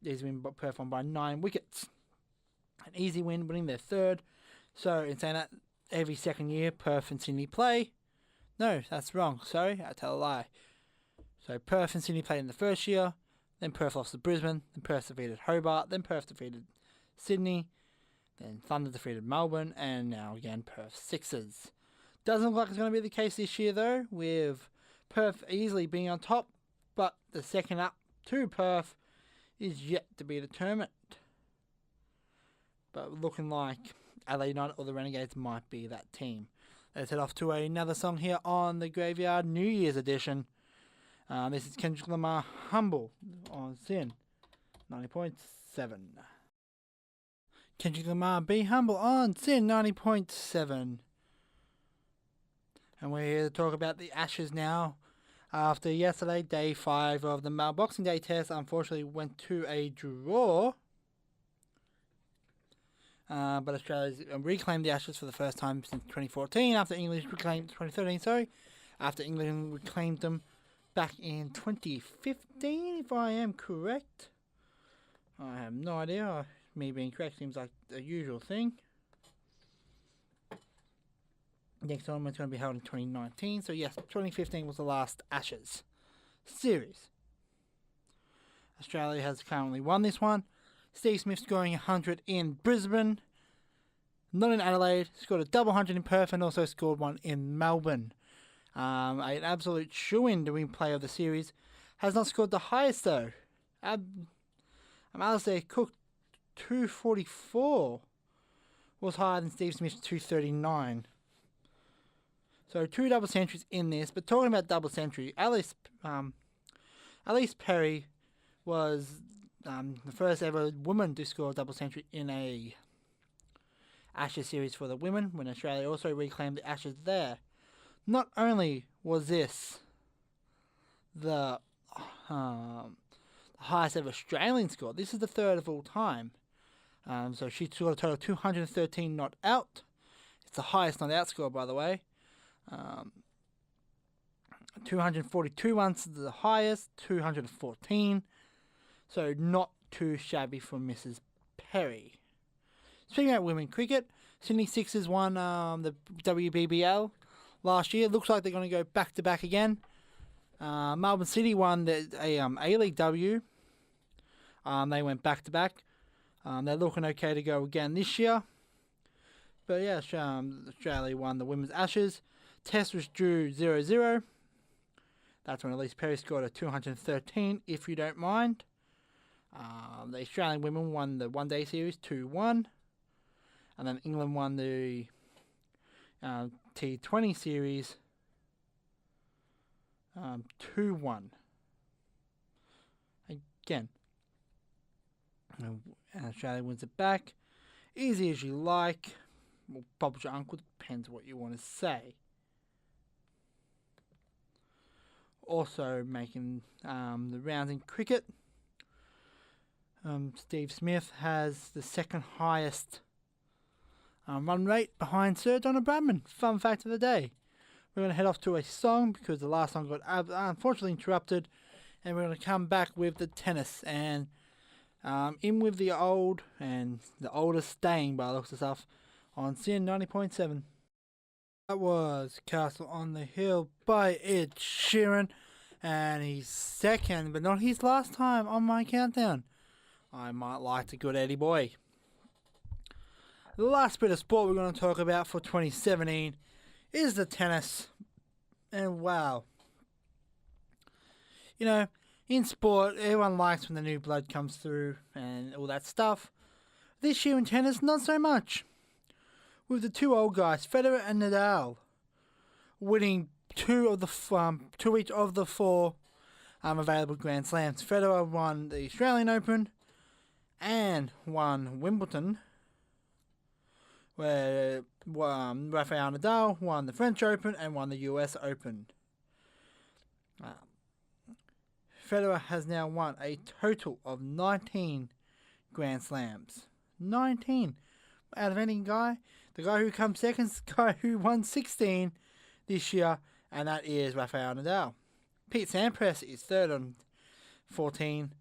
won by 9 wickets. An easy win, winning their 3rd. So, in saying that, every second year, Perth and Sydney play. No, that's wrong. Sorry, I tell a lie. So, Perth and Sydney played in the first year. Then Perth lost to Brisbane. Then Perth defeated Hobart. Then Perth defeated Sydney. Then Thunder defeated Melbourne. And now again, Perth Sixers. Doesn't look like it's going to be the case this year, though, with Perth easily being on top. But the second up to Perth is yet to be determined. But looking like Adelaide United or the Renegades might be that team. Let's head off to another song here on the Graveyard New Year's edition. This is Kendrick Lamar, Humble, on Sin 90.7. Kendrick Lamar, Be Humble, on Sin 90.7. And we're here to talk about the Ashes now. After yesterday, day 5 of the Boxing Day test, unfortunately went to a draw. But Australia's reclaimed the Ashes for the first time since 2014, after England reclaimed 2013. Sorry, after England reclaimed them back in 2015, if I am correct. I have no idea. Me being correct seems like a usual thing. Next tournament's going to be held in 2019. So yes, 2015 was the last Ashes series. Australia has currently won this one. Steve Smith scoring 100 in Brisbane. Not in Adelaide. Scored a double 100 in Perth and also scored one in Melbourne. An absolute shoo-in to win player of the series. Has not scored the highest though. Alistair Cook 244 was higher than Steve Smith's 239. So 2 double centuries in this. But talking about double century, Alice Perry was the first ever woman to score a double century in a Ashes series for the women, when Australia also reclaimed the Ashes there. Not only was this the highest ever Australian score, this is the third of all time. So she scored a total of 213 not out. It's the highest not out score, by the way. 242 once the highest, 214. So not too shabby for Mrs. Perry. Speaking about women cricket, Sydney Sixers won the WBBL last year. Looks like they're going to go back to back again. Melbourne City won the A-League W. They went back to back. They're looking okay to go again this year. But yeah, Australia won the Women's Ashes. Test was drew 0-0. That's when Elise Perry scored a 213, if you don't mind. The Australian women won the one-day series 2-1. And then England won the T20 series 2-1. Again, and Australia wins it back. Easy as you like. Well, Bob's your uncle, depends what you want to say. Also making the rounds in cricket. Steve Smith has the second highest run rate behind Sir Donna Bradman. Fun fact of the day. We're going to head off to a song because the last song got unfortunately interrupted. And we're going to come back with the tennis. And in with the old and the oldest staying by the looks of stuff on Sin 90.7. That was Castle on the Hill by Ed Sheeran. And he's second, but not his last time on my countdown. I might like the good Eddie boy. The last bit of sport we're going to talk about for 2017 is the tennis. And wow. You know, in sport, everyone likes when the new blood comes through and all that stuff. This year in tennis, not so much. With the two old guys, Federer and Nadal, winning two each of the four available Grand Slams. Federer won the Australian Open and won Wimbledon, where Rafael Nadal won the French Open and won the US Open. Federer has now won a total of 19 Grand Slams. 19 out of any guy. The guy who comes second is the guy who won 16 this year, and that is Rafael Nadal. Pete Sampras is third on 14.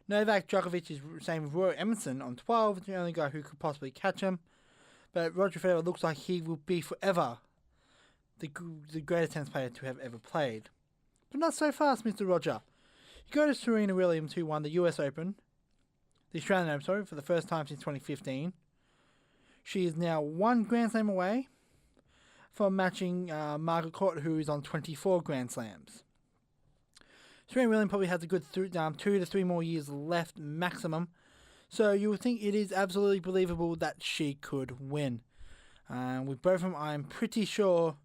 Novak Djokovic is same with Roy Emerson on 12, the only guy who could possibly catch him. But Roger Federer looks like he will be forever the greatest tennis player to have ever played. But not so fast, Mr. Roger. You go to Serena Williams, who won the US Open, the Australian Open, sorry, for the first time since 2015. She is now one Grand Slam away from matching Margaret Court, who is on 24 Grand Slams. Serena Williams probably has a good 2 to 3 more years left maximum. So you would think it is absolutely believable that she could win. With both of them, I'm pretty sure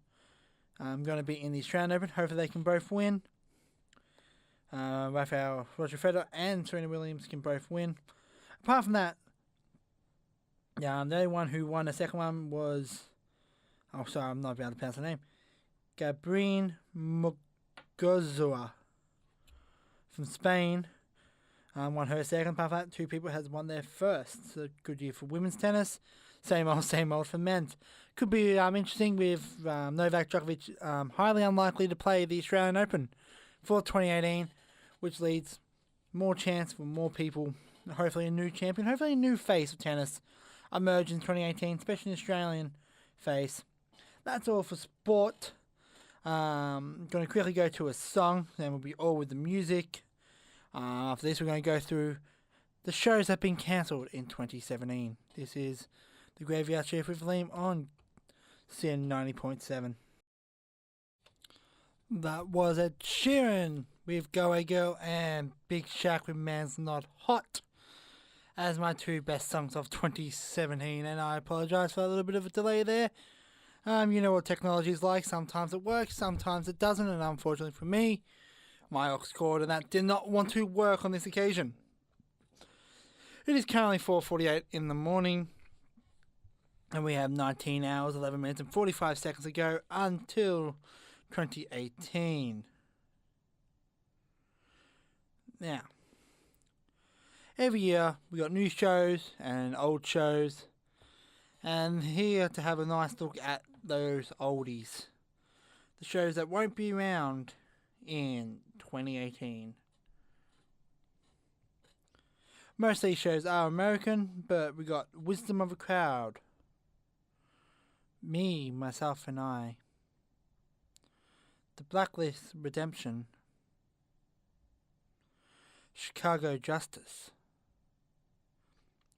I'm going to be in the Australian Open. Hopefully they can both win. Roger Federer and Serena Williams can both win. Apart from that, the only one who won the second one was... Oh, sorry, I'm not able to pronounce her name. Gabriela Muguruza from Spain. Won her second. Apart from that, 2 people has won their first. So good year for women's tennis. Same old for men's. Could be interesting with Novak Djokovic highly unlikely to play the Australian Open for 2018, which leads more chance for more people hopefully a new champion, hopefully a new face of tennis emerge in 2018, especially an Australian face. That's all for sport. Going to quickly go to a song, then we'll be all with the music. After this, we're going to go through the shows that have been cancelled in 2017. This is the Graveyard Shift with Liam on Sin 90.7. That was Ed Sheeran with Go Away Girl and Big Shaq with Man's Not Hot as my two best songs of 2017, and I apologise for a little bit of a delay there. You know what technology is like. Sometimes it works, sometimes it doesn't, and unfortunately for me, my aux cord and that did not want to work on this occasion. It is currently 4:48 in the morning, and we have 19 hours, 11 minutes and 45 seconds to go until 2018. Now, every year we got new shows and old shows, and here to have a nice look at those oldies, the shows that won't be around in 2018. Most of these shows are American, but we got Wisdom of a Crowd, Me, Myself and I, The Blacklist Redemption, Chicago Justice,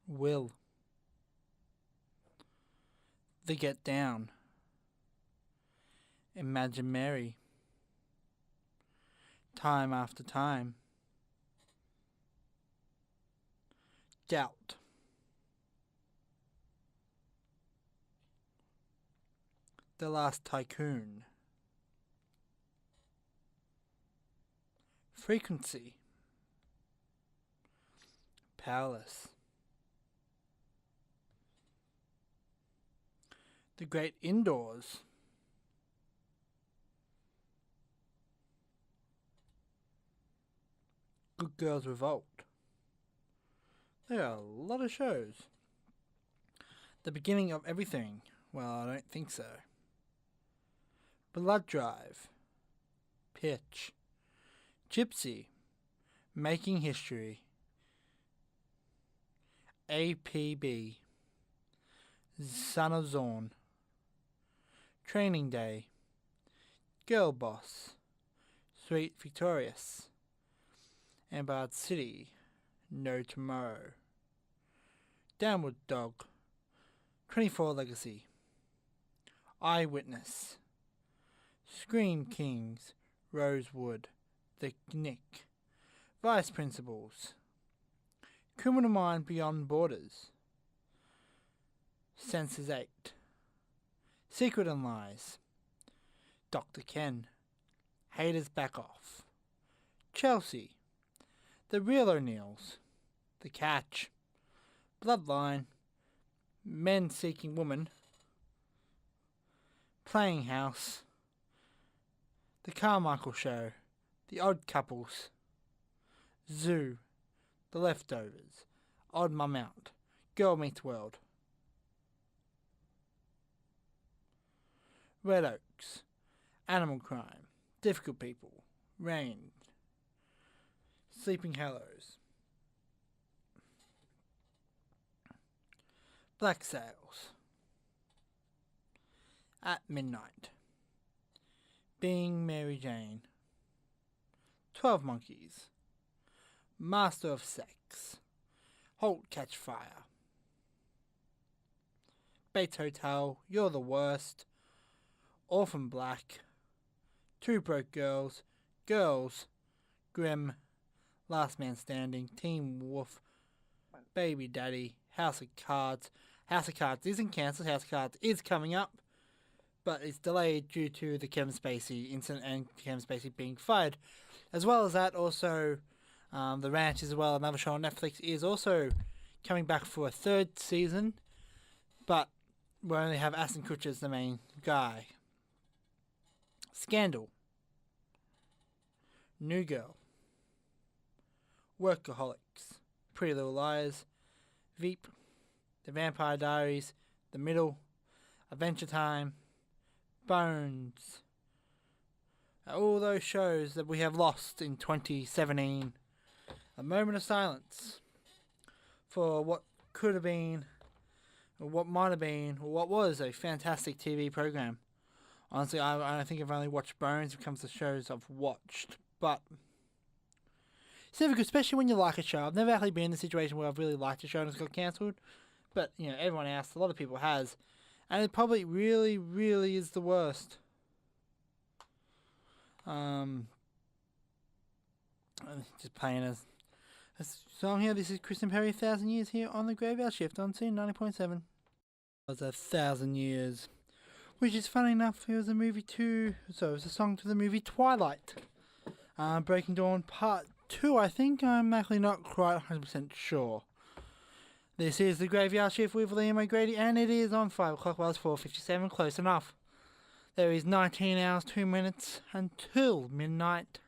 Will, The Get Down, Imagine Mary, Time After Time, Doubt, The Last Tycoon, Frequency, Powerless, The Great Indoors, Good Girls Revolt. There are a lot of shows. The Beginning of Everything. Well, I don't think so. Blood Drive, Pitch, Gypsy, Making History, APB, Son of Zorn, Training Day, Girl Boss, Sweet Victorious, Ambard City, No Tomorrow, Downward Dog, 24 Legacy, Eyewitness, Scream Kings, Rosewood, The Nick, Vice Principals, Criminal Mind Beyond Borders, Senses 8, Secret and Lies, Dr. Ken, Haters Back Off, Chelsea, The Real O'Neills, The Catch, Bloodline, Men Seeking Woman, Playing House, The Carmichael Show, The Odd Couples, Zoo, The Leftovers, Odd Mum Out, Girl Meets World, Red Oaks, Animal Crime, Difficult People, Rain, Sleeping Hallows, Black Sails, At Midnight, Being Mary Jane, 12 Monkeys, Master of Sex, Halt Catch Fire, Bates Hotel, You're the Worst, Orphan Black, Two Broke Girls, Girls, Grimm, Last Man Standing, Teen Wolf, Baby Daddy, House of Cards. House of Cards isn't cancelled, House of Cards is coming up, but it's delayed due to the Kevin Spacey incident and Kevin Spacey being fired. As well as that, also, The Ranch as well, another show on Netflix, is also coming back for a third season, but we only have Aston Kutcher as the main guy. Scandal, New Girl, Workaholics, Pretty Little Liars, Veep, The Vampire Diaries, The Middle, Adventure Time, Bones. All those shows that we have lost in 2017. A moment of silence for what could have been, or what might have been, or what was a fantastic TV program. Honestly, I think I've only watched Bones when it comes to shows I've watched, but it's never good, especially when you like a show. I've never actually been in a situation where I've really liked a show and it's got cancelled, but everyone else, a lot of people has, and it probably really, really is the worst. Just playing a song here. This is Kristen Perry, 1,000 Years here on the Graveyard Shift on Scene 90.7. It was 1,000 years. Which is funny enough, it was a movie too. So it was a song to the movie Twilight. Breaking Dawn Part 2, I think. I'm actually not quite 100% sure. This is the Graveyard Shift with Liam O'Grady, and it is on 5 o'clock. Well, it's 4:57, close enough. There is 19 hours, 2 minutes until midnight.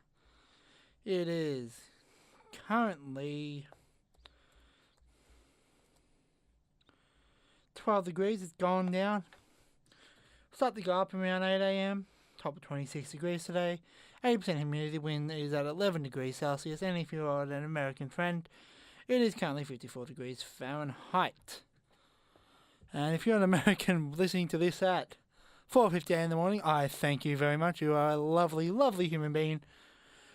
It is currently 12 degrees. It's gone down. Start to go up around 8 a.m. Top of 26 degrees today. 80% humidity. Wind is at 11 degrees Celsius. And if you're an American friend, it is currently 54 degrees Fahrenheit. And if you're an American listening to this at 4:50 in the morning, I thank you very much. You are a lovely, lovely human being.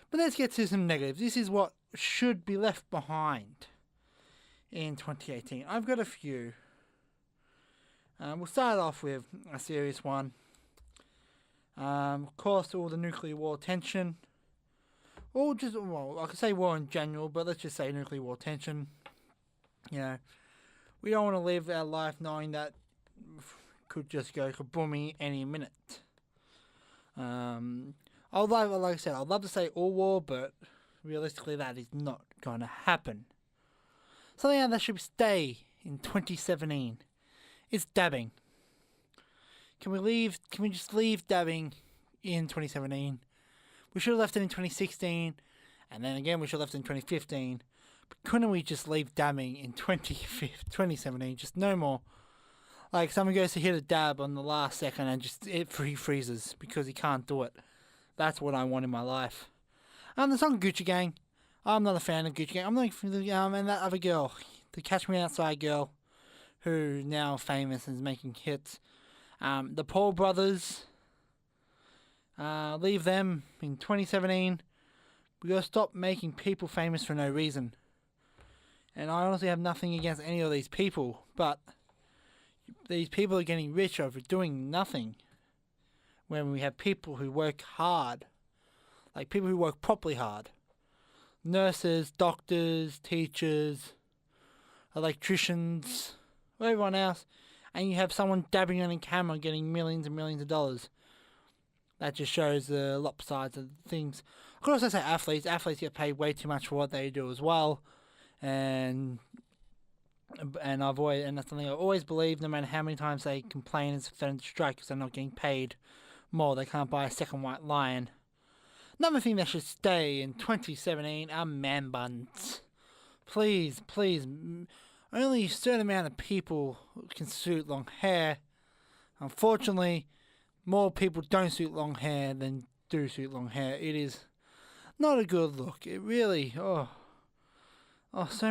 But let's get to some negatives. This is what should be left behind in 2018. I've got a few. We'll start off with a serious one. Of course, all the nuclear war tension. Or just, well, I could say war in general, but let's just say nuclear war tension. We don't want to live our life knowing that could just go kaboomy any minute. Like I said, I'd love to say all war, but realistically that is not going to happen. Something that should stay in 2017 is dabbing. Can we just leave dabbing in 2017? We should have left it in 2016, and then again we should have left it in 2015. But couldn't we just leave dabbing in 2017? Just no more. Like, someone goes to hit a dab on the last second and it freezes because he can't do it. That's what I want in my life. The song Gucci Gang. I'm not a fan of Gucci Gang. I'm looking for and that other girl, the Catch Me Outside girl, who's now famous and is making hits. The Paul Brothers. Leave them in 2017. We gotta stop making people famous for no reason. And I honestly have nothing against any of these people, but these people are getting rich over doing nothing. When we have people who work hard, like people who work properly hard. Nurses, doctors, teachers, electricians, everyone else. And you have someone dabbing on a camera getting millions and millions of dollars. That just shows the lopsides of things. I could also say athletes. Athletes get paid way too much for what they do as well. And that's something I always believe, no matter how many times they complain and threaten to strike because they're not getting paid more. They can't buy a second white lion. Another thing that should stay in 2017 are man buns. Please, only a certain amount of people can suit long hair. Unfortunately, more people don't suit long hair than do suit long hair. It is not a good look. It really, so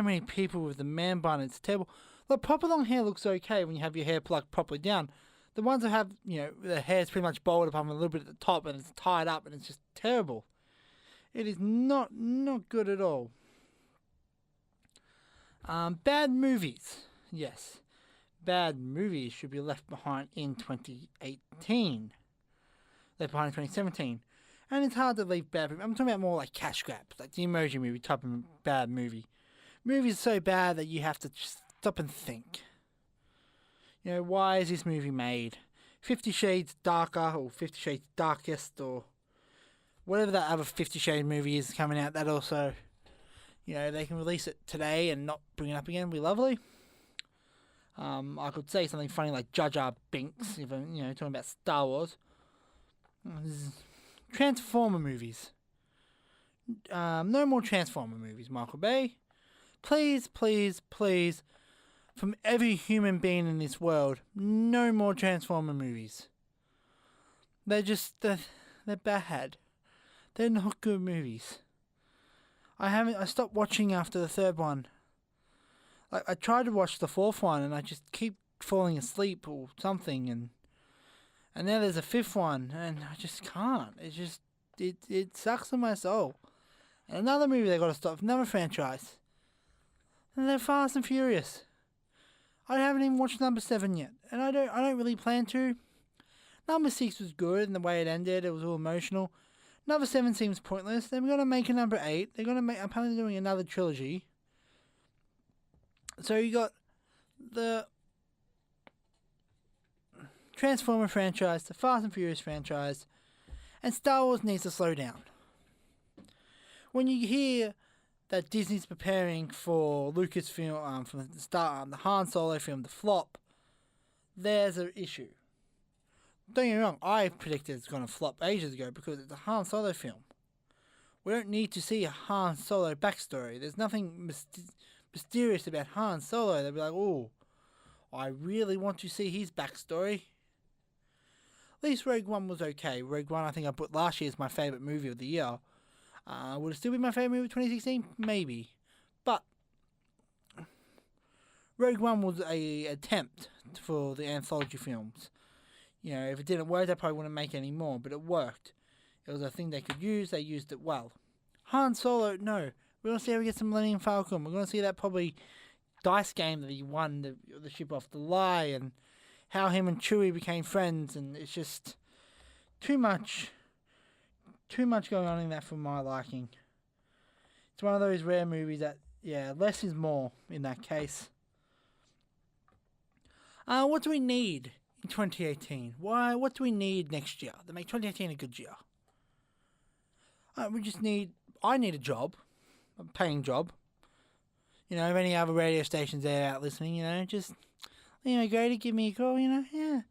many people with the man bun, it's terrible. The proper long hair looks okay when you have your hair plucked properly down. The ones that have, the hair's pretty much bowled up on a little bit at the top and it's tied up and it's just terrible. It is not good at all. Bad movies. Yes. Bad movies should be left behind in 2018. Left behind in 2017. And it's hard to leave bad movies. I'm talking about more like cash grabs, like the Emoji Movie type of bad movie. Movies so bad that you have to just stop and think. Why is this movie made? 50 Shades Darker, or 50 Shades Darkest, or whatever that other 50 Shades movie is coming out, that also, they can release it today and not bring it up again. It'd be lovely. I could say something funny like Jar Jar Binks, if I'm, talking about Star Wars. Transformer movies. No more Transformer movies, Michael Bay. Please, from every human being in this world, no more Transformer movies. They're bad. They're not good movies. I stopped watching after the third one. I tried to watch the fourth one and I just keep falling asleep or something, and now there's a fifth one and I just can't. It sucks in my soul. And another movie they got to stop, another franchise. And they're Fast and Furious. I haven't even watched number 7 yet, and I don't really plan to. Number 6 was good, and the way it ended, it was all emotional. Number 7 seems pointless. They're gonna make a number 8. They're gonna make, apparently doing another trilogy. So you got the Transformer franchise, the Fast and Furious franchise, and Star Wars needs to slow down. When you hear that Disney's preparing for Lucasfilm from the start, the Han Solo film, the flop, there's an issue. Don't get me wrong, I predicted it's going to flop ages ago because it's a Han Solo film. We don't need to see a Han Solo backstory. There's nothing mysterious about Han Solo. They'll be like, oh, I really want to see his backstory. At least Rogue One was okay. Rogue One, I think I put last year as my favourite movie of the year. Would it still be my favourite movie of 2016? Maybe. But Rogue One was a attempt for the anthology films. You know, if it didn't work, they probably wouldn't make any more, but it worked. It was a thing they could use, they used it well. Han Solo, no. We're going to see how we get some Millennium Falcon. We're going to see that probably dice game that he won the ship off the lie, and how him and Chewie became friends, and it's just too much going on in that for my liking. It's one of those rare movies that, yeah, less is more in that case. What do we need in 2018? What do we need next year to make 2018 a good year? I need a job, a paying job. You know, if any other radio stations there out listening, you know, just, you know, go to give me a call, you know, yeah.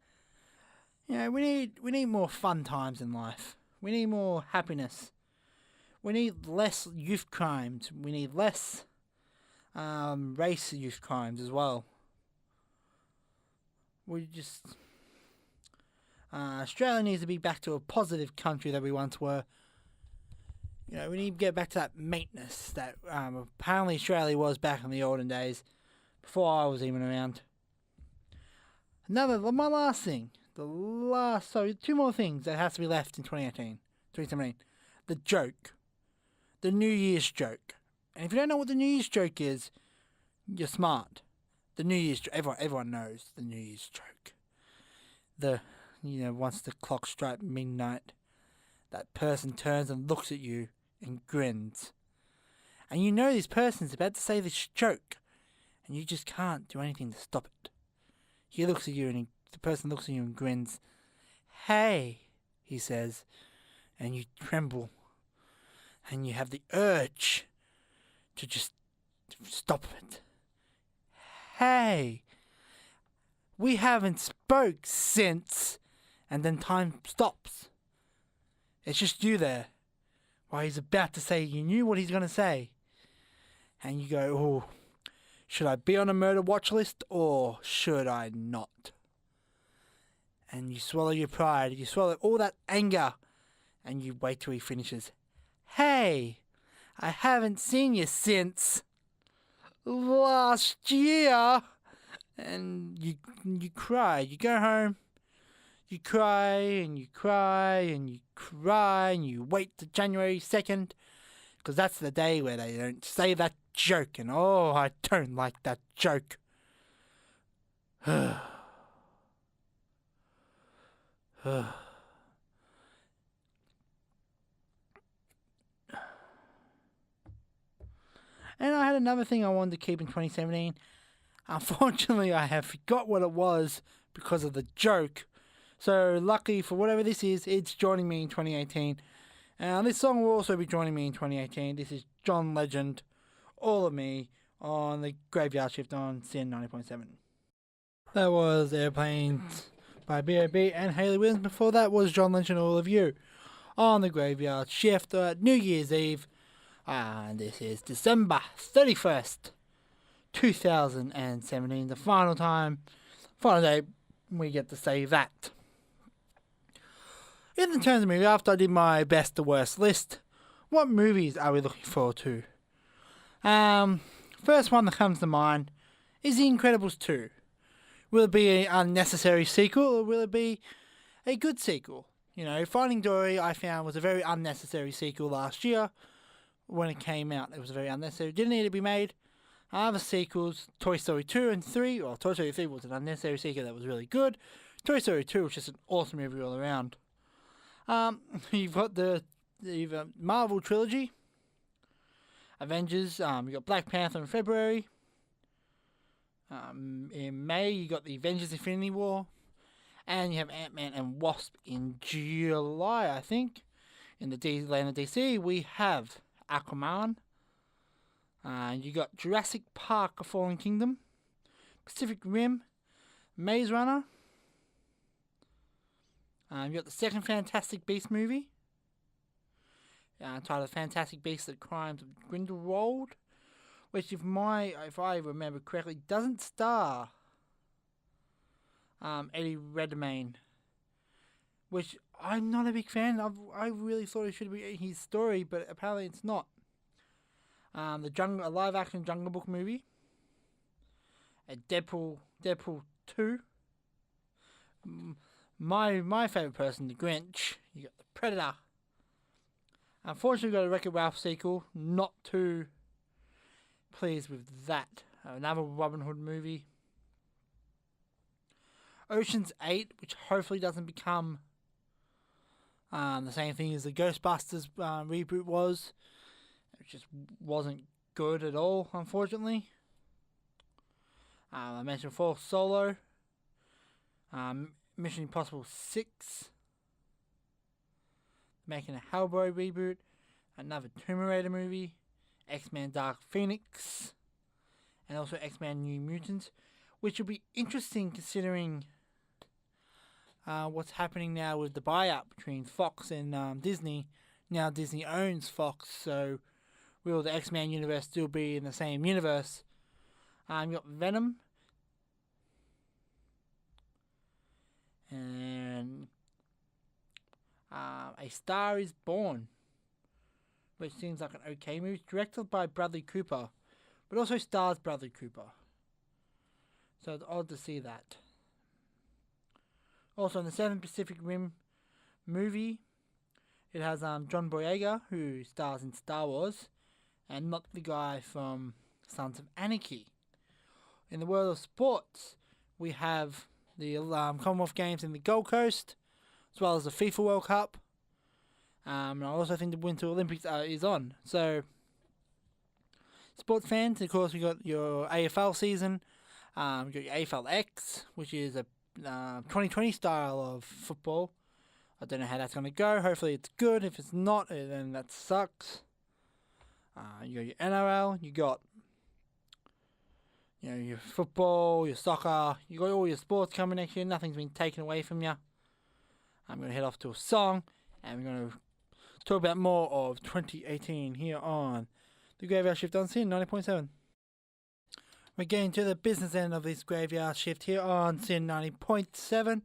You know, we need more fun times in life. We need more happiness. We need less youth crimes. We need less race youth crimes as well. Australia needs to be back to a positive country that we once were. You know, we need to get back to that maintenance that apparently Australia was back in the olden days, before I was even around. My last thing. Two more things that has to be left in 2017. The joke. The New Year's joke. And if you don't know what the New Year's joke is, you're smart. The New Year's joke. Everyone knows the New Year's joke. Once the clock strikes midnight, that person turns and looks at you and grins. And you know this person's about to say this joke, and you just can't do anything to stop it. He looks at you and the person looks at you and grins. Hey, he says, and you tremble, and you have the urge to just stop it. Hey, we haven't spoke since, and then time stops. It's just you there, while he's about to say, you knew what he's going to say, and you go, oh, should I be on a murder watch list, or should I not? And you swallow your pride, you swallow all that anger, and you wait till he finishes. Hey, I haven't seen you since last year. And you cry. You go home, you cry, and you cry, and you cry, and you wait to January 2nd, because that's the day where they don't say that joke, and oh, I don't like that joke. And I had another thing I wanted to keep in 2017. Unfortunately, I have forgot what it was because of the joke. So, luckily for whatever this is, it's joining me in 2018. And this song will also be joining me in 2018. This is John Legend, All of Me, on the Graveyard Shift on CN 90.7. That was Airplanes by B.O.B. and Hayley Williams. Before that was John Legend, All of You, on the Graveyard Shift at New Year's Eve. And this is December 31st. 2017, the final day we get to say that. In the terms of movie, after I did my best to worst list, what movies are we looking forward to? First one that comes to mind, is The Incredibles 2. Will it be an unnecessary sequel, or will it be a good sequel? You know, Finding Dory, I found, was a very unnecessary sequel last year when it came out. It was very unnecessary. Didn't need to be made. Other sequels, Toy Story 2 and 3, well, Toy Story 3 was an unnecessary sequel that was really good. Toy Story 2 was just an awesome movie all around. You've got the Marvel trilogy, Avengers. You've got Black Panther in February. In May, you got the Avengers Infinity War. And you have Ant-Man and Wasp in July, I think. In the land of DC, we have Aquaman. You got Jurassic Park: A Fallen Kingdom, Pacific Rim, Maze Runner. You got the second Fantastic Beasts movie, titled Fantastic Beasts: The Crimes of Grindelwald, which, if I remember correctly, doesn't star Eddie Redmayne, which I'm not a big fan of. I really thought it should be his story, but apparently it's not. A live-action Jungle Book movie, a Deadpool 2. My favourite person, the Grinch. You got the Predator. Unfortunately, we got a Wreck-It Ralph sequel. Not too pleased with that. Another Robin Hood movie. Ocean's 8, which hopefully doesn't become the same thing as the Ghostbusters reboot was. It just wasn't good at all, unfortunately. I mentioned before, Solo. Mission Impossible 6. Making a Hellboy reboot. Another Tomb Raider movie. X-Men Dark Phoenix. And also X-Men New Mutants. Which will be interesting considering what's happening now with the buyout between Fox and Disney. Now Disney owns Fox, so will the X-Men universe still be in the same universe? You got Venom. And A Star Is Born, which seems like an okay movie. Directed by Bradley Cooper, but also stars Bradley Cooper. So it's odd to see that. Also, in the 7 Pacific Rim movie, it has John Boyega, who stars in Star Wars, and not the guy from Sons of Anarchy. In the world of sports, we have the Commonwealth Games in the Gold Coast, as well as the FIFA World Cup. And I also think the Winter Olympics is on. So, sports fans, of course, we got your AFL season. You got your AFL X, which is a 2020 style of football. I don't know how that's going to go. Hopefully it's good. If it's not, then that sucks. You got your NRL. You got your football, your soccer. You got all your sports coming next year. Nothing's been taken away from you. I'm going to head off to a song, and we're going to talk about more of 2018 here on the Graveyard Shift on SYN 90.7. We're getting to the business end of this Graveyard Shift here on SYN 90.7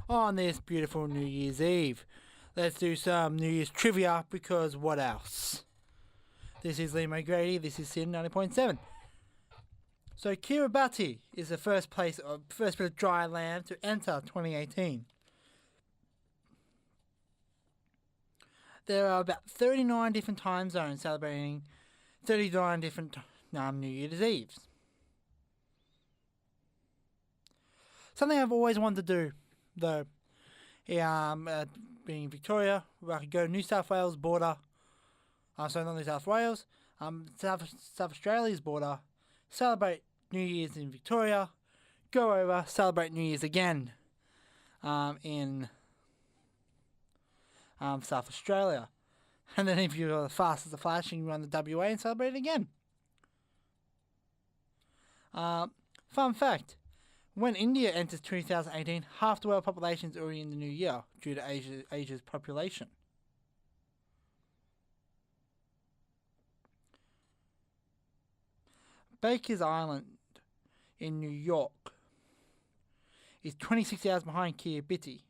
on this beautiful New Year's Eve. Let's do some New Year's trivia, because what else? This is Liam O'Grady. This is SYN 90.7. So Kiribati is the first bit of dry land to enter 2018. There are about 39 different time zones celebrating 39 different New Year's Eves. Something I've always wanted to do, though, being in Victoria, where I could go to New South Wales border, not New South Wales, South Australia's border, celebrate New Year's in Victoria, go over, celebrate New Year's again in South Australia. And then if you're the fastest of Flash, you can run the WA and celebrate it again. Fun fact. When India enters 2018, half the world population is already in the new year due to Asia's population. Baker's Island in New York is 26 hours behind Kiribati.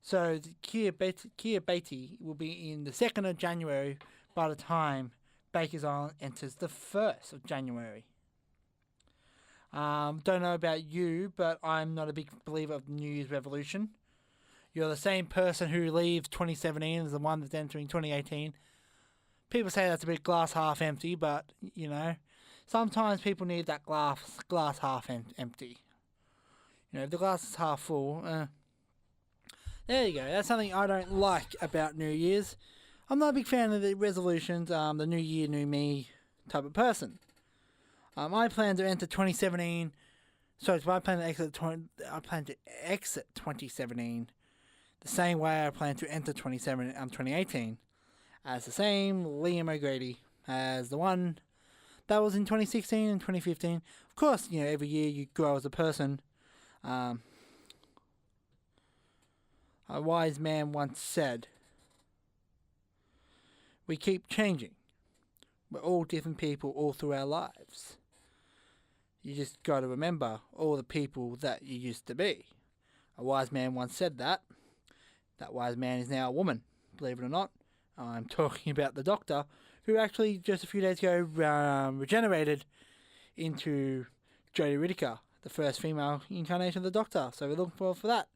So Kiribati will be in the 2nd of January by the time Baker's Island enters the 1st of January. Don't know about you, but I'm not a big believer of the New Year's revolution. You're the same person who leaves 2017 as the one that's entering 2018. People say that's a bit glass half empty, but, you know, sometimes people need that glass half empty. You know, if the glass is half full, there you go. That's something I don't like about New Year's. I'm not a big fan of the resolutions, the New Year, New Me type of person. I plan to enter 2017. Sorry, I plan to exit 2017 the same way I plan to enter 2018 as the same Liam O'Grady as the one that was in 2016 and 2015. Of course, you know, every year you grow as a person. A wise man once said, "We keep changing. We're all different people all through our lives. You just got to remember all the people that you used to be." A wise man once said that. That wise man is now a woman, believe it or not. I'm talking about the Doctor, who actually just a few days ago regenerated into Jodie Whittaker, the first female incarnation of the Doctor. So we're looking forward for that.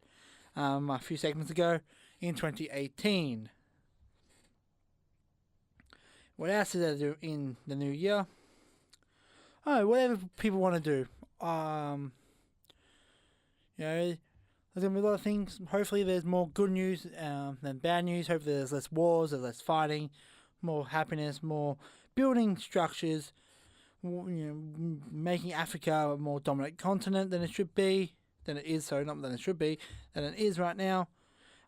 A few segments ago in 2018. What else is there to do in the new year? Oh, whatever people want to do. You know, there's going to be a lot of things. Hopefully there's more good news than bad news. Hopefully there's less wars, there's less fighting, more happiness, more building structures, you know, making Africa a more dominant continent than it should be. Than it is, sorry, not than it should be, than it is right now.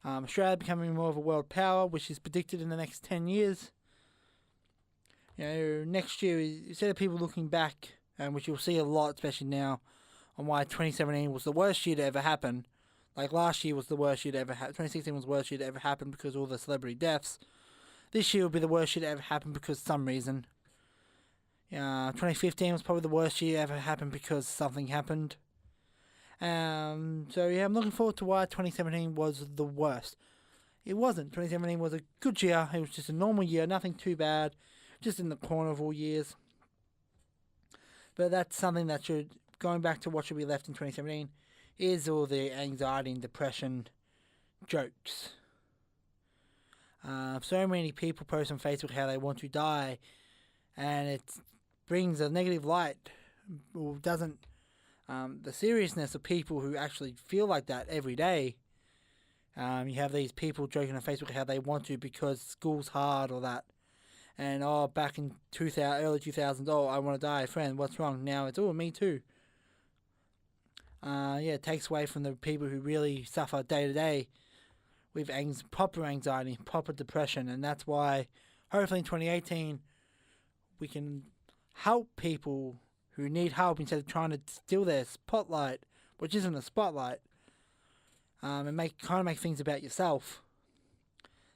Australia becoming more of a world power, which is predicted in the next 10 years. You know, next year, instead of people looking back, which you'll see a lot, especially now, on why 2017 was the worst year to ever happen. Like last year was the worst year to ever happen. 2016 was the worst year to ever happen because of all the celebrity deaths. This year will be the worst year to ever happen because of some reason. 2015 was probably the worst year to ever happen because something happened. So yeah, I'm looking forward to why 2017 was the worst. It wasn't. 2017 was a good year. It was just a normal year, nothing too bad. Just in the corner of all years. But that's something that should, going back to what should be left in 2017, is all the anxiety and depression jokes. So many people post on Facebook how they want to die, and it brings a negative light, or doesn't, the seriousness of people who actually feel like that every day. You have these people joking on Facebook how they want to because school's hard or that. And back in early 2000s, I want to die, friend, what's wrong? Now it's, me too. It takes away from the people who really suffer day to day with proper anxiety, proper depression, and that's why hopefully in 2018 we can help people who need help instead of trying to steal their spotlight, which isn't a spotlight, and make things about yourself.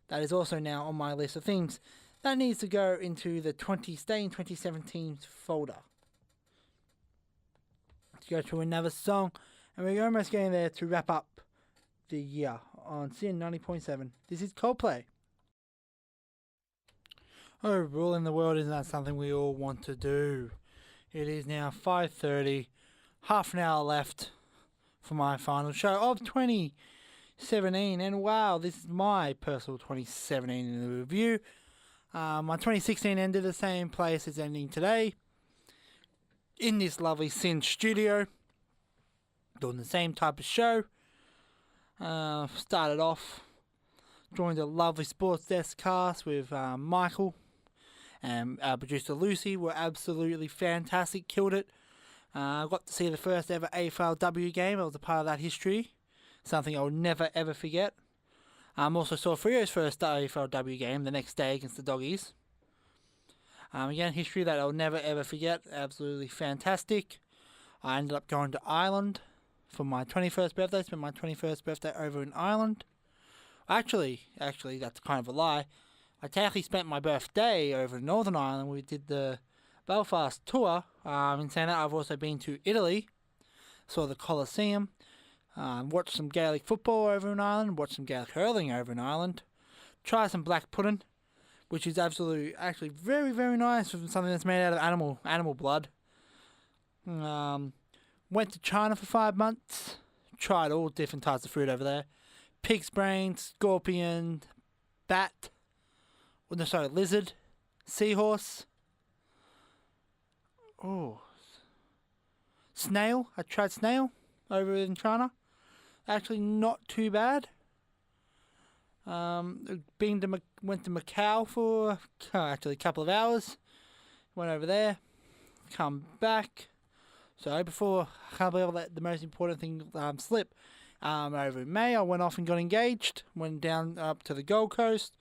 That is also now on my list of things that needs to go into the 2017 folder. Let's go to another song, and we're almost getting there to wrap up the year on Sin 90.7. This is Coldplay. Ruling the world is not something we all want to do. It is now 5:30, half an hour left for my final show of 2017, and wow, this is my personal 2017 in the review. My 2016 ended the same place as ending today, in this lovely Sin studio, doing the same type of show. Started off, joined a lovely Sports Desk cast with Michael and our producer Lucy. Were absolutely fantastic, killed it. Got to see the first ever AFLW game. I was a part of that history, something I'll never ever forget. Also saw Freo's first AFLW game the next day against the Doggies. Again, history that I'll never ever forget. Absolutely fantastic. I ended up going to Ireland for my 21st birthday. Spent my 21st birthday over in Ireland. Actually, that's kind of a lie. I technically spent my birthday over in Northern Ireland. We did the Belfast tour. In saying that, I've also been to Italy. Saw the Colosseum. Watched some Gaelic football over in Ireland. Watched some Gaelic hurling over in Ireland. Tried some black pudding, which is actually very, very nice from something that's made out of animal blood. Went to China for 5 months. Tried all different types of food over there. Pig's brain, scorpion, bat. Well, no, sorry, lizard, seahorse. Oh, snail. I tried snail over in China. Actually, not too bad. Went to Macau for actually a couple of hours. Went over there, come back. So before, I can't believe I let the most important thing slip. Over in May, I went off and got engaged. Went down up to the Gold Coast.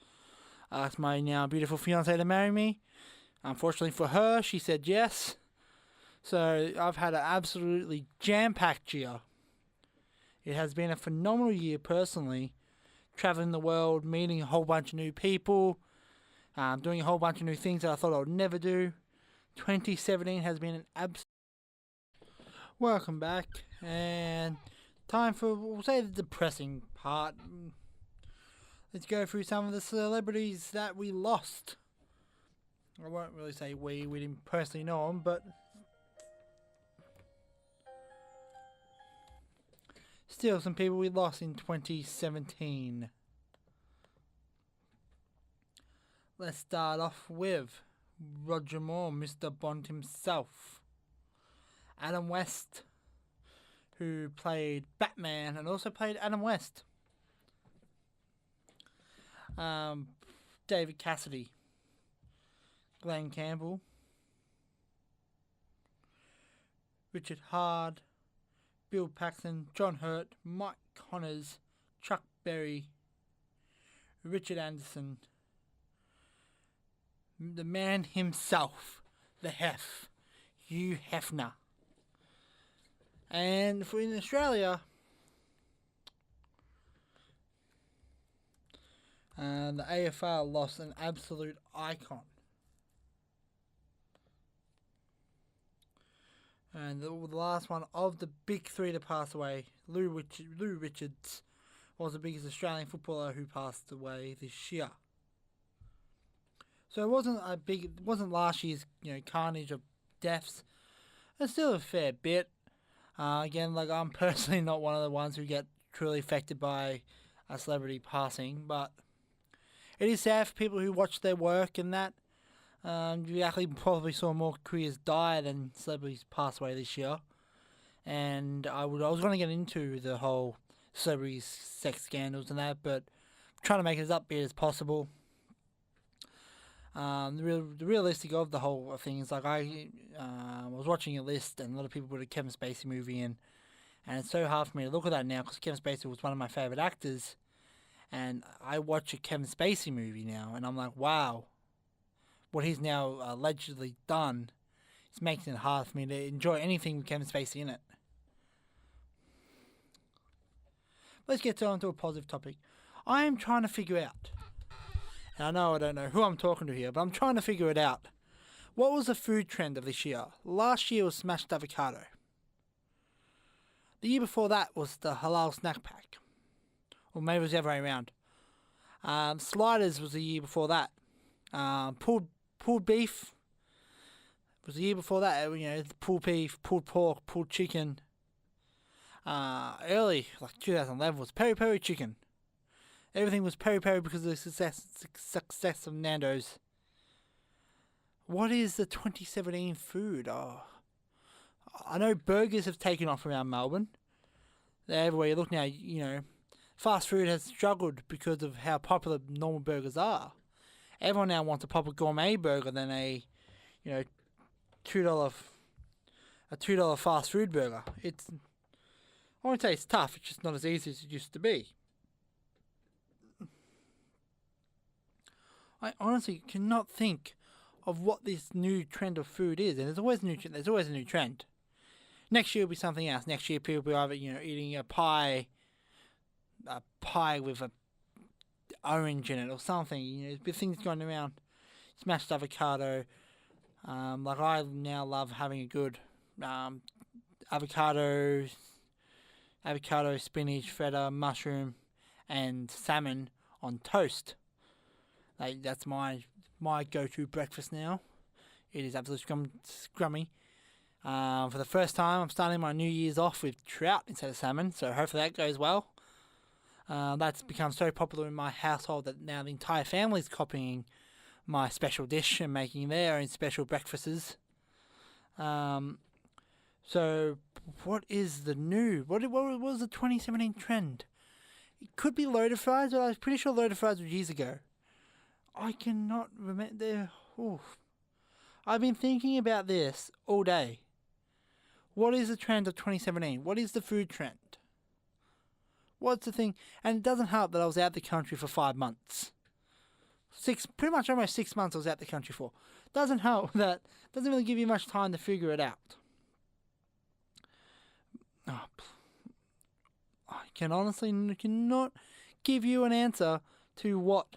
Asked my now beautiful fiancée to marry me. Unfortunately for her, she said yes. So I've had an absolutely jam-packed year. It has been a phenomenal year personally. Traveling the world, meeting a whole bunch of new people, doing a whole bunch of new things that I thought I would never do. 2017 has been an absolute... Welcome back, and time for, we'll say, the depressing part. Let's go through some of the celebrities that we lost. I won't really say we didn't personally know them, but still some people we lost in 2017. Let's start off with Roger Moore, Mr. Bond himself. Adam West, who played Batman and also played Adam West. David Cassidy, Glenn Campbell, Richard Hard, Bill Paxton, John Hurt, Mike Connors, Chuck Berry, Richard Anderson, the man himself, the Hugh Hefner. And for in Australia, the AFL lost an absolute icon. And the last one of the big three to pass away, Lou Richards, was the biggest Australian footballer who passed away this year. So it wasn't last year's carnage of deaths. It's still a fair bit. Again, like I'm personally not one of the ones who get truly affected by a celebrity passing, but it is sad for people who watch their work and that. You actually probably saw more careers die than celebrities pass away this year. And I was going to get into the whole celebrities sex scandals and that, but I'm trying to make it as upbeat as possible. The realistic of the whole thing is like I was watching a list and a lot of people put a Kevin Spacey movie in, and it's so hard for me to look at that now because Kevin Spacey was one of my favourite actors, and I watch a Kevin Spacey movie now and I'm like, wow, what he's now allegedly done is making it hard for me to enjoy anything with Kevin Spacey in it. Let's get on to a positive topic. I am trying to figure out, and I know I don't know who I'm talking to here, but I'm trying to figure it out. What was the food trend of this year? Last year was smashed avocado. The year before that was the halal snack pack. Or maybe it was the other way around. Sliders was the year before that. Pulled beef was the year before that. Pulled beef, pulled pork, pulled chicken. Early, like 2011, was peri-peri chicken. Everything was peri-peri because of the success of Nando's. What is the 2017 food? Oh, I know burgers have taken off around Melbourne. They're everywhere you look now, fast food has struggled because of how popular normal burgers are. Everyone now wants a proper gourmet burger than a $2 fast food burger. I won't say it's tough, it's just not as easy as it used to be. I honestly cannot think of what this new trend of food is, and there's always a new trend. Next year will be something else. Next year people will be either eating a pie with a orange in it or something. There's been things going around. Smashed avocado. Like I now love having a good avocado, spinach, feta, mushroom, and salmon on toast. Like that's my go-to breakfast now. It is absolutely scrummy. For the first time, I'm starting my New Year's off with trout instead of salmon, so hopefully that goes well. That's become so popular in my household that now the entire family's copying my special dish and making their own special breakfasts. So, what is the new? What was the 2017 trend? It could be loaded fries, but I was pretty sure loaded fries was years ago. I cannot remember. I've been thinking about this all day. What is the trend of 2017? What is the food trend? What's the thing? And it doesn't help that I was out the country for 5 months. Pretty much almost 6 months I was out the country for. Doesn't help that. Doesn't really give you much time to figure it out. I cannot give you an answer to what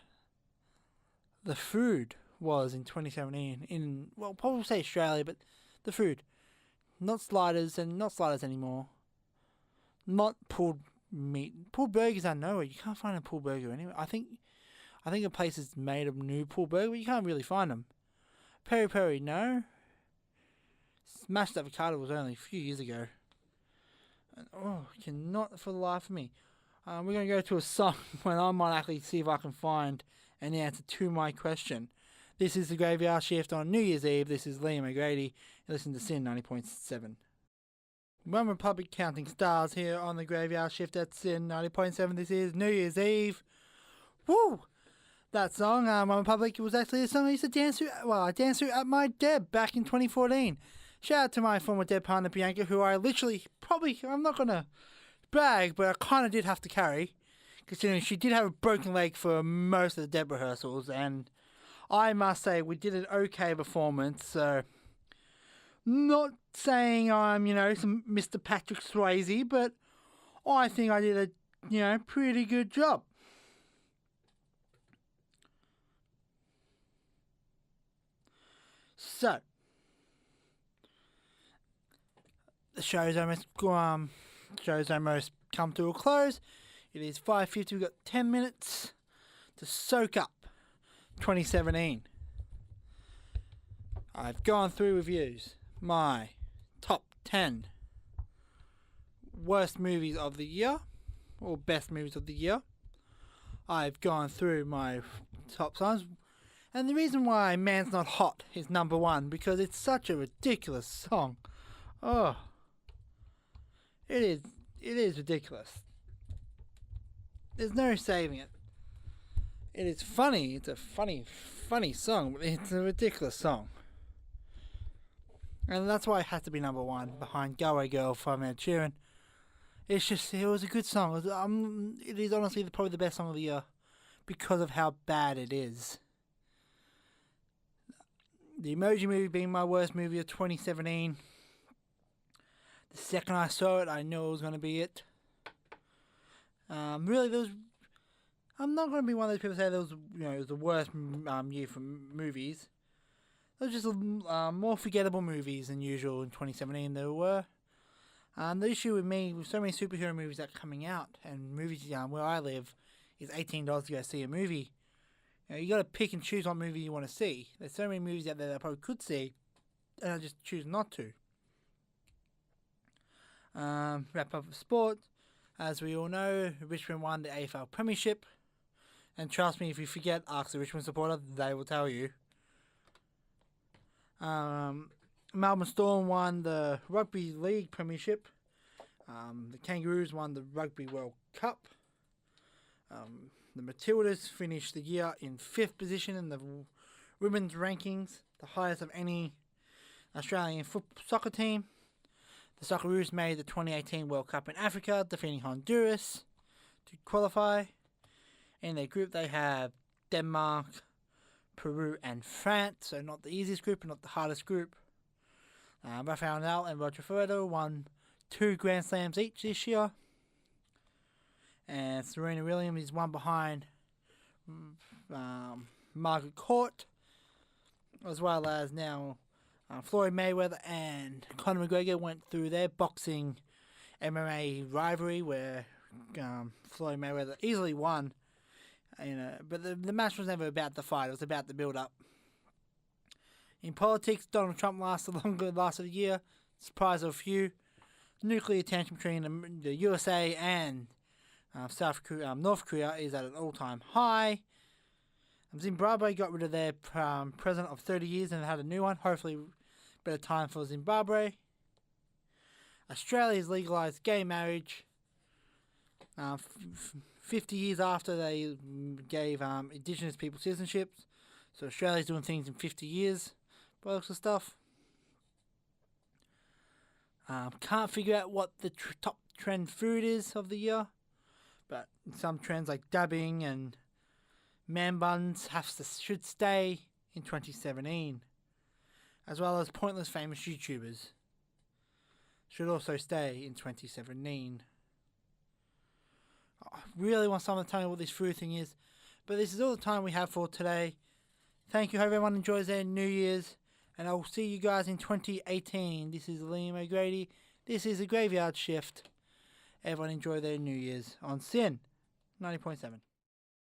the food was in 2017 probably say Australia, but the food. Not sliders anymore. Not pulled meat. Pulled burgers are nowhere. You can't find a pulled burger anywhere. I think a place is made of new pulled burger, but you can't really find them. Peri peri, no. Smashed avocado was only a few years ago. And, cannot for the life of me. We're going to go to a song when I might actually see if I can find an answer to my question. This is the Graveyard Shift on New Year's Eve. This is Liam O'Grady. You listen to Sin 90.7. One Republic counting stars here on the Graveyard Shift at Sin 90.7. This is New Year's Eve. Woo! That song, One Republic, was actually a song I used to dance to. Well, I danced to at my Deb back in 2014. Shout out to my former Deb partner Bianca, who I literally, I'm not going to brag, but I kind of did have to carry. Considering she did have a broken leg for most of the Deb rehearsals, and I must say we did an okay performance, so not saying I'm, some Mr. Patrick Swayze, but I think I did a, pretty good job. So, the show's almost come to a close. It is 5:50. We've got 10 minutes to soak up 2017. I've gone through reviews. My top 10 worst movies of the year, or best movies of the year. I've gone through my top songs. And the reason why Man's Not Hot is number one, because it's such a ridiculous song. Oh. It is ridiculous. There's no saving it. It is funny. It's a funny song, but it's a ridiculous song. And that's why it has to be number one, behind Go Away Girl from Ed Sheeran. It was a good song. It is honestly probably the best song of the year, because of how bad it is. The Emoji Movie being my worst movie of 2017. The second I saw it, I knew it was going to be it. Really, I'm not going to be one of those people who say it was the worst year for movies. There was just more forgettable movies than usual in 2017. There were. The issue with me, with so many superhero movies that are coming out, and movies where I live, is $18 to go see a movie. You got to pick and choose what movie you want to see. There's so many movies out there that I probably could see, and I just choose not to. Wrap up with sport. As we all know, Richmond won the AFL Premiership. And trust me, if you forget, ask a Richmond supporter, they will tell you. Melbourne Storm won the Rugby League Premiership. The Kangaroos won the Rugby World Cup. The Matildas finished the year in 5th position in the women's rankings, the highest of any Australian soccer team. The Socceroos made the 2018 World Cup in Africa, defeating Honduras to qualify. In their group, they have Denmark, Peru, and France, so not the easiest group and not the hardest group. Rafael Nadal and Roger Federer won 2 Grand Slams each this year. And Serena Williams is one behind Margaret Court, as well as now Floyd Mayweather and Conor McGregor went through their boxing MMA rivalry where Floyd Mayweather easily won. But the match was never about the fight, it was about the build-up. In politics, Donald Trump lasted a year. surprise of a few, nuclear tension between the USA and North Korea is at an all-time high. Zimbabwe got rid of their president of 30 years and had a new one. Hopefully, better time for Zimbabwe. Australia's legalised gay marriage. 50 years after they gave Indigenous people citizenships. So Australia's doing things in 50 years. By looks of stuff. Can't figure out what the top trend food is of the year. But some trends like dabbing and man buns should stay in 2017. As well as pointless famous YouTubers should also stay in 2017. I really want someone to tell me what this food thing is. But this is all the time we have for today. Thank you. Hope everyone enjoys their New Year's. And I will see you guys in 2018. This is Liam O'Grady. This is a Graveyard Shift. Everyone enjoy their New Year's on SYN 90.7.